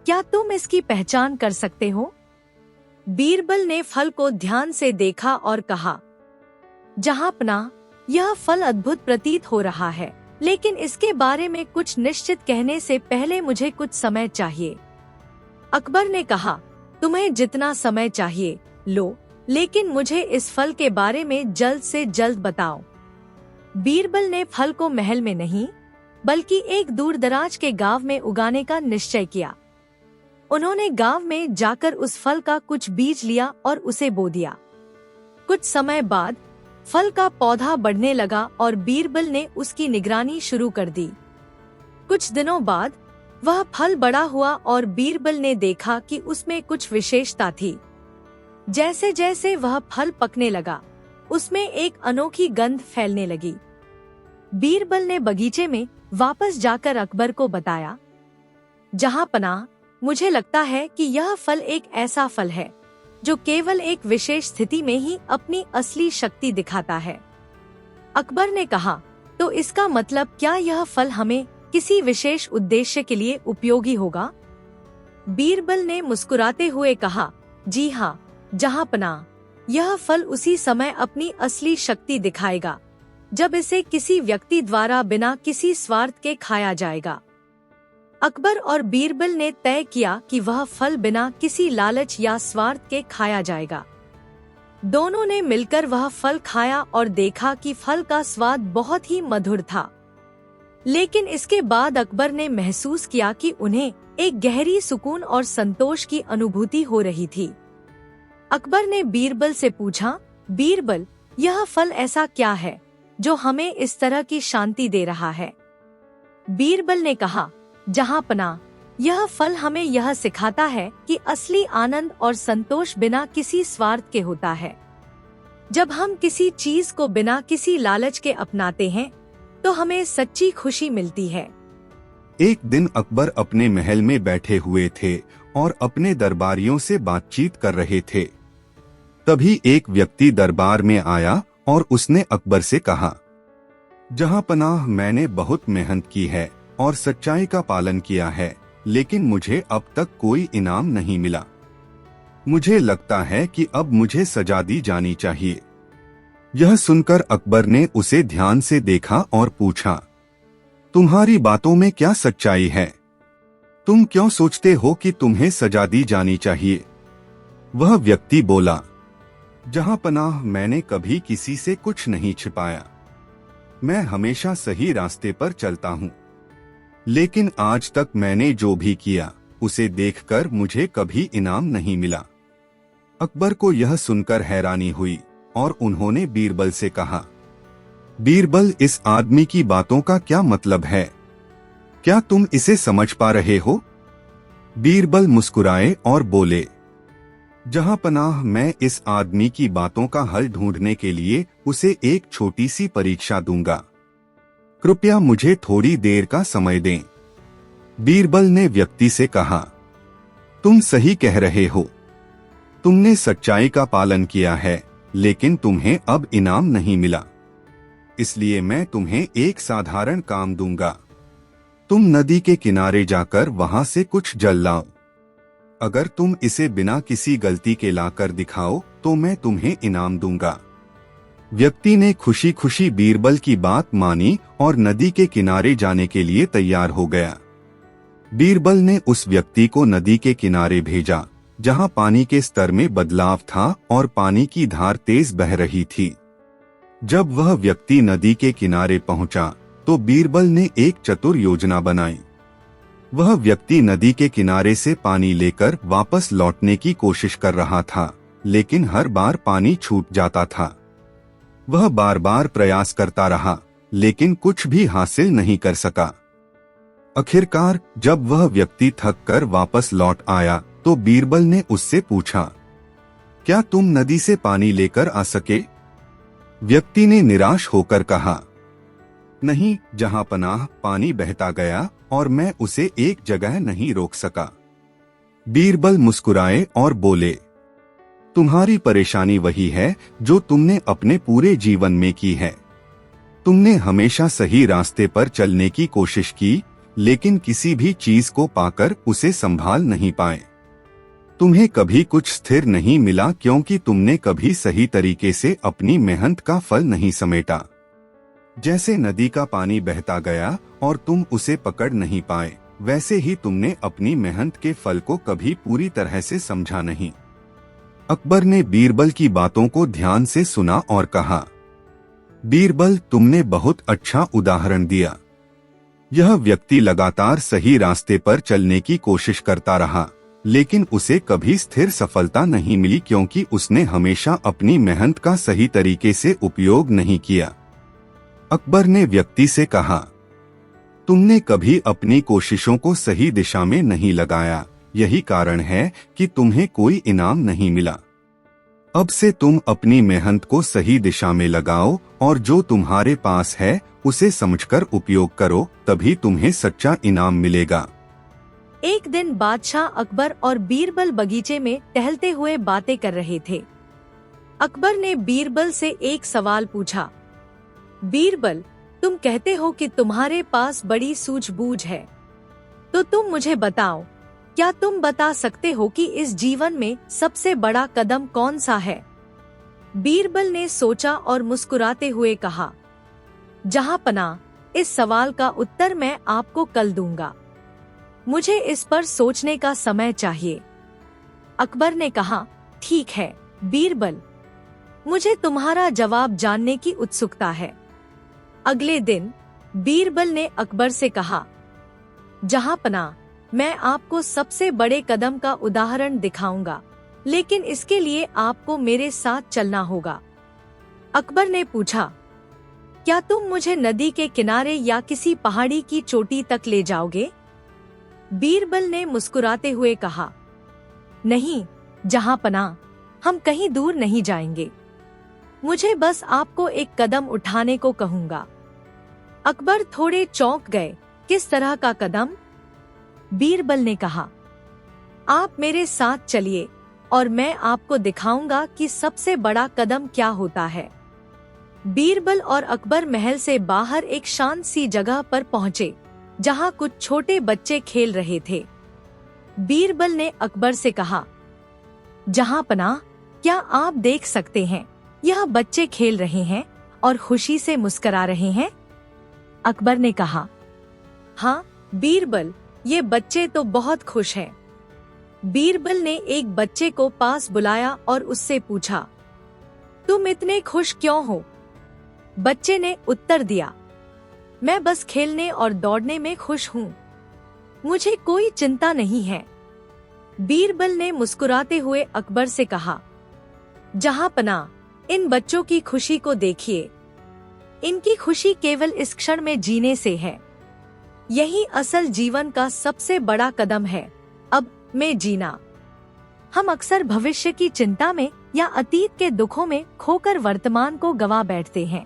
क्या तुम इसकी पहचान कर सकते हो? बीरबल ने फल को ध्यान से देखा और कहा, जहांपनाह, यह फल अद्भुत प्रतीत हो रहा है, लेकिन इसके बारे में कुछ निश्चित कहने से पहले मुझे कुछ समय चाहिए। अकबर ने कहा, तुम्हें जितना समय चाहिए लो, लेकिन मुझे इस फल के बारे में जल्द से जल्द बताओ। बीरबल ने फल को महल में नहीं, बल्कि एक दूर दराज के गांव में उगाने का निश्चय किया। उन्होंने गांव में जाकर उस फल का कुछ बीज लिया और उसे बो दिया। कुछ समय बाद फल का पौधा बढ़ने लगा और बीरबल ने उसकी निगरानी शुरू कर दी। कुछ दिनों बाद वह फल बड़ा हुआ और बीरबल ने देखा कि उसमें कुछ विशेषता थी। जैसे जैसे वह फल पकने लगा, उसमें एक अनोखी गंध फैलने लगी। बीरबल ने बगीचे में वापस जाकर अकबर को बताया, जहांपनाह, मुझे लगता है कि यह फल एक ऐसा फल है जो केवल एक विशेष स्थिति में ही अपनी असली शक्ति दिखाता है। अकबर ने कहा, तो इसका मतलब क्या यह फल हमें किसी विशेष उद्देश्य के लिए उपयोगी होगा? बीरबल ने मुस्कुराते हुए कहा, जी हाँ जहांपनाह, यह फल उसी समय अपनी असली शक्ति दिखाएगा जब इसे किसी व्यक्ति द्वारा बिना किसी स्वार्थ के खाया जाएगा। अकबर और बीरबल ने तय किया कि वह फल बिना किसी लालच या स्वार्थ के खाया जाएगा। दोनों ने मिलकर वह फल खाया और देखा कि फल का स्वाद बहुत ही मधुर था। लेकिन इसके बाद अकबर ने महसूस किया कि उन्हें एक गहरी सुकून और संतोष की अनुभूति हो रही थी। अकबर ने बीरबल से पूछा, बीरबल, यह फल ऐसा क्या है जो हमें इस तरह की शांति दे रहा है? बीरबल ने कहा, जहांपनाह, यह फल हमें यह सिखाता है कि असली आनंद और संतोष बिना किसी स्वार्थ के होता है। जब हम किसी चीज को बिना किसी लालच के अपनाते हैं, तो हमें सच्ची खुशी मिलती है। एक दिन अकबर अपने महल में बैठे हुए थे और अपने दरबारियों से बातचीत कर रहे थे। तभी एक व्यक्ति दरबार में आया और उसने अकबर से कहा, जहांपनाह, मैंने बहुत मेहनत की है और सच्चाई का पालन किया है, लेकिन मुझे अब तक कोई इनाम नहीं मिला। मुझे लगता है कि अब मुझे सजा दी जानी चाहिए। यह सुनकर अकबर ने उसे ध्यान से देखा और पूछा, तुम्हारी बातों में क्या सच्चाई है? तुम क्यों सोचते हो कि तुम्हें सजा दी जानी चाहिए? वह व्यक्ति बोला, जहां पनाह मैंने कभी किसी से कुछ नहीं छिपाया। मैं हमेशा सही रास्ते पर चलता हूँ, लेकिन आज तक मैंने जो भी किया उसे देखकर मुझे कभी इनाम नहीं मिला। अकबर को यह सुनकर हैरानी हुई और उन्होंने बीरबल से कहा, बीरबल, इस आदमी की बातों का क्या मतलब है? क्या तुम इसे समझ पा रहे हो? बीरबल मुस्कुराए और बोले, जहां पनाह मैं इस आदमी की बातों का हल ढूंढने के लिए उसे एक छोटी सी परीक्षा दूंगा। कृपया मुझे थोड़ी देर का समय दें। बीरबल ने व्यक्ति से कहा, तुम सही कह रहे हो। तुमने सच्चाई का पालन किया है, लेकिन तुम्हें अब इनाम नहीं मिला। इसलिए मैं तुम्हें एक साधारण काम दूंगा। तुम नदी के किनारे जाकर वहां से कुछ जल लाओ। अगर तुम इसे बिना किसी गलती के लाकर दिखाओ तो मैं तुम्हें इनाम दूंगा। व्यक्ति ने खुशी खुशी बीरबल की बात मानी और नदी के किनारे जाने के लिए तैयार हो गया। बीरबल ने उस व्यक्ति को नदी के किनारे भेजा, जहां पानी के स्तर में बदलाव था और पानी की धार तेज बह रही थी। जब वह व्यक्ति नदी के किनारे पहुंचा तो बीरबल ने एक चतुर योजना बनाई। वह व्यक्ति नदी के किनारे से पानी लेकर वापस लौटने की कोशिश कर रहा था, लेकिन हर बार पानी छूट जाता था। वह बार बार प्रयास करता रहा, लेकिन कुछ भी हासिल नहीं कर सका। आखिरकार जब वह व्यक्ति थक कर वापस लौट आया तो बीरबल ने उससे पूछा, क्या तुम नदी से पानी लेकर आ सके? व्यक्ति ने निराश होकर कहा, नहीं जहां पनाह, पानी बहता गया और मैं उसे एक जगह नहीं रोक सका। बीरबल मुस्कुराए और बोले, तुम्हारी परेशानी वही है जो तुमने अपने पूरे जीवन में की है। तुमने हमेशा सही रास्ते पर चलने की कोशिश की, लेकिन किसी भी चीज को पाकर उसे संभाल नहीं पाए। तुम्हें कभी कुछ स्थिर नहीं मिला क्योंकि तुमने कभी सही तरीके से अपनी मेहनत का फल नहीं समेटा। जैसे नदी का पानी बहता गया और तुम उसे पकड़ नहीं पाए, वैसे ही तुमने अपनी मेहनत के फल को कभी पूरी तरह से समझा नहीं। अकबर ने बीरबल की बातों को ध्यान से सुना और कहा, बीरबल, तुमने बहुत अच्छा उदाहरण दिया। यह व्यक्ति लगातार सही रास्ते पर चलने की कोशिश करता रहा, लेकिन उसे कभी स्थिर सफलता नहीं मिली क्योंकि उसने हमेशा अपनी मेहनत का सही तरीके से उपयोग नहीं किया। अकबर ने व्यक्ति से कहा, तुमने कभी अपनी कोशिशों को सही दिशा में नहीं लगाया, यही कारण है कि तुम्हें कोई इनाम नहीं मिला। अब से तुम अपनी मेहनत को सही दिशा में लगाओ और जो तुम्हारे पास है उसे समझकर उपयोग करो, तभी तुम्हें सच्चा इनाम मिलेगा। एक दिन बादशाह अकबर और बीरबल बगीचे में टहलते हुए बातें कर रहे थे। अकबर ने बीरबल से एक सवाल पूछा, बीरबल, तुम कहते हो कि तुम्हारे पास बड़ी सूझबूझ है, तो तुम मुझे बताओ, क्या तुम बता सकते हो कि इस जीवन में सबसे बड़ा कदम कौन सा है? बीरबल ने सोचा और मुस्कुराते हुए कहा, जहां पनाह, इस सवाल का उत्तर मैं आपको कल दूंगा। मुझे इस पर सोचने का समय चाहिए। अकबर ने कहा, ठीक है बीरबल, मुझे तुम्हारा जवाब जानने की उत्सुकता है। अगले दिन बीरबल ने अकबर से कहा, जहां पनाह, मैं आपको सबसे बड़े कदम का उदाहरण दिखाऊंगा, लेकिन इसके लिए आपको मेरे साथ चलना होगा। अकबर ने पूछा, क्या तुम मुझे नदी के किनारे या किसी पहाड़ी की चोटी तक ले जाओगे? बीरबल ने मुस्कुराते हुए कहा, नहीं जहां पनाह, हम कहीं दूर नहीं जाएंगे। मुझे बस आपको एक कदम उठाने को कहूंगा। अकबर थोड़े चौंक गए, किस तरह का कदम? बीरबल ने कहा, आप मेरे साथ चलिए और मैं आपको दिखाऊंगा कि सबसे बड़ा कदम क्या होता है। बीरबल और अकबर महल से बाहर एक शांत सी जगह पर पहुंचे, जहां कुछ छोटे बच्चे खेल रहे थे। बीरबल ने अकबर से कहा, जहां पनाह, क्या आप देख सकते हैं, यह बच्चे खेल रहे हैं और खुशी से मुस्कुरा रहे हैं? अकबर ने कहा, हाँ बीरबल, ये बच्चे तो बहुत खुश हैं। बीरबल ने एक बच्चे को पास बुलाया और उससे पूछा, तुम इतने खुश क्यों हो? बच्चे ने उत्तर दिया, मैं बस खेलने और दौड़ने में खुश हूँ, मुझे कोई चिंता नहीं है। बीरबल ने मुस्कुराते हुए अकबर से कहा, जहांपनाह, इन बच्चों की खुशी को देखिए, इनकी खुशी केवल इस क्षण में जीने से है। यही असल जीवन का सबसे बड़ा कदम है, अब में जीना। हम अक्सर भविष्य की चिंता में या अतीत के दुखों में खोकर वर्तमान को गवा बैठते हैं।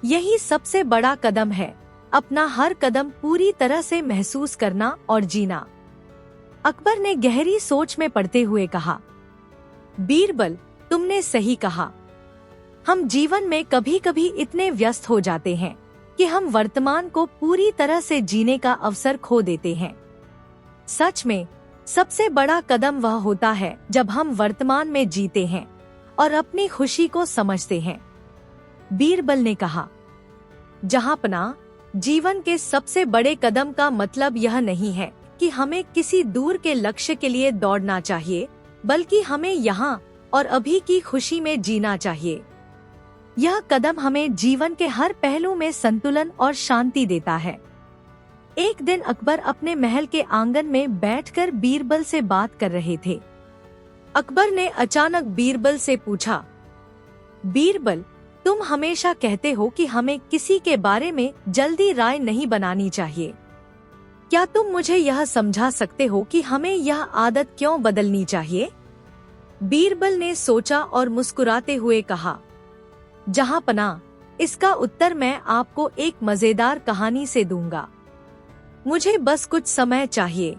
यही सबसे बड़ा कदम है, अपना हर कदम पूरी तरह से महसूस करना और जीना। अकबर ने गहरी सोच में पड़ते हुए कहा, बीरबल, तुमने सही कहा। हम जीवन में कभी कभी इतने व्यस्त हो जाते हैं कि हम वर्तमान को पूरी तरह से जीने का अवसर खो देते हैं। सच में सबसे बड़ा कदम वह होता है जब हम वर्तमान में जीते हैं और अपनी खुशी को समझते हैं। बीरबल ने कहा, जहांपनाह, जीवन के सबसे बड़े कदम का मतलब यह नहीं है कि हमें किसी दूर के लक्ष्य के लिए दौड़ना चाहिए, बल्कि हमें यहाँ और अभी की खुशी में जीना चाहिए। यह कदम हमें जीवन के हर पहलू में संतुलन और शांति देता है। एक दिन अकबर अपने महल के आंगन में बैठकर बीरबल से बात कर रहे थे। अकबर ने अचानक बीरबल से पूछा, बीरबल, तुम हमेशा कहते हो कि हमें किसी के बारे में जल्दी राय नहीं बनानी चाहिए। क्या तुम मुझे यह समझा सकते हो कि हमें यह आदत क्यों बदलनी चाहिए? बीरबल ने सोचा और मुस्कुराते हुए कहा, जहांपनाह, इसका उत्तर मैं आपको एक मजेदार कहानी से दूंगा। मुझे बस कुछ समय चाहिए।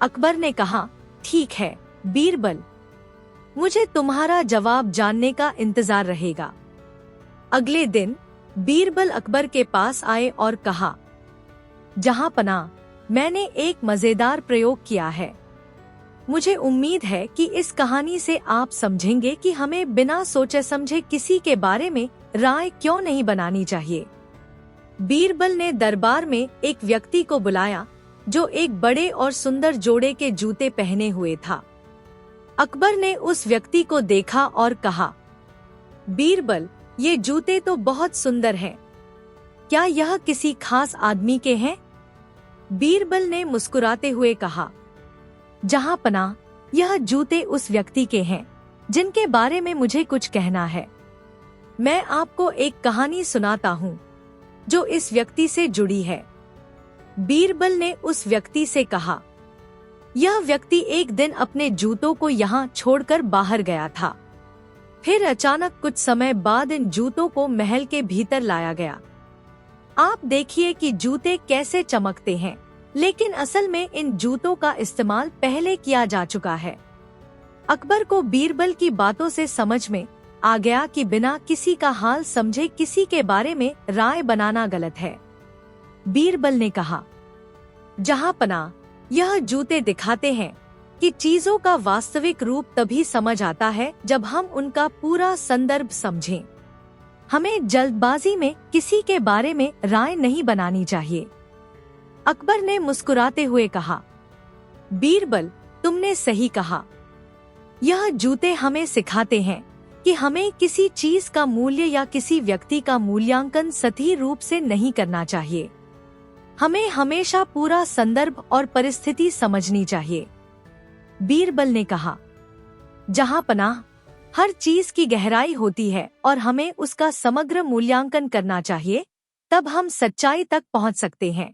अकबर ने कहा, ठीक है बीरबल, मुझे तुम्हारा जवाब जानने का इंतजार रहेगा। अगले दिन बीरबल अकबर के पास आए और कहा, जहांपनाह, मैंने एक मजेदार प्रयोग किया है। मुझे उम्मीद है कि इस कहानी से आप समझेंगे कि हमें बिना सोचे समझे किसी के बारे में राय क्यों नहीं बनानी चाहिए। बीरबल ने दरबार में एक व्यक्ति को बुलाया जो एक बड़े और सुंदर जोड़े के जूते पहने हुए था। अकबर ने उस व्यक्ति को देखा और कहा, बीरबल, ये जूते तो बहुत सुंदर हैं। क्या यह किसी खास आदमी के हैं? बीरबल ने मुस्कुराते हुए कहा, जहांपनाह, यह जूते उस व्यक्ति के हैं जिनके बारे में मुझे कुछ कहना है। मैं आपको एक कहानी सुनाता हूँ जो इस व्यक्ति से जुड़ी है। बीरबल ने उस व्यक्ति से कहा, यह व्यक्ति एक दिन अपने जूतों को यहाँ छोड़कर बाहर गया था। फिर अचानक कुछ समय बाद इन जूतों को महल के भीतर लाया गया। आप देखिए कि जूते कैसे चमकते हैं, लेकिन असल में इन जूतों का इस्तेमाल पहले किया जा चुका है। अकबर को बीरबल की बातों से समझ में आ गया कि बिना किसी का हाल समझे किसी के बारे में राय बनाना गलत है। बीरबल ने कहा, जहांपनाह, यह जूते दिखाते हैं कि चीजों का वास्तविक रूप तभी समझ आता है जब हम उनका पूरा संदर्भ समझें। हमें जल्दबाजी में किसी के बारे में राय नहीं बनानी चाहिए। अकबर ने मुस्कुराते हुए कहा, बीरबल, तुमने सही कहा। यह जूते हमें सिखाते हैं कि हमें किसी चीज का मूल्य या किसी व्यक्ति का मूल्यांकन सही रूप से नहीं करना चाहिए। हमें हमेशा पूरा संदर्भ और परिस्थिति समझनी चाहिए। बीरबल ने कहा, जहांपनाह, हर चीज की गहराई होती है और हमें उसका समग्र मूल्यांकन करना चाहिए, तब हम सच्चाई तक पहुंच सकते हैं।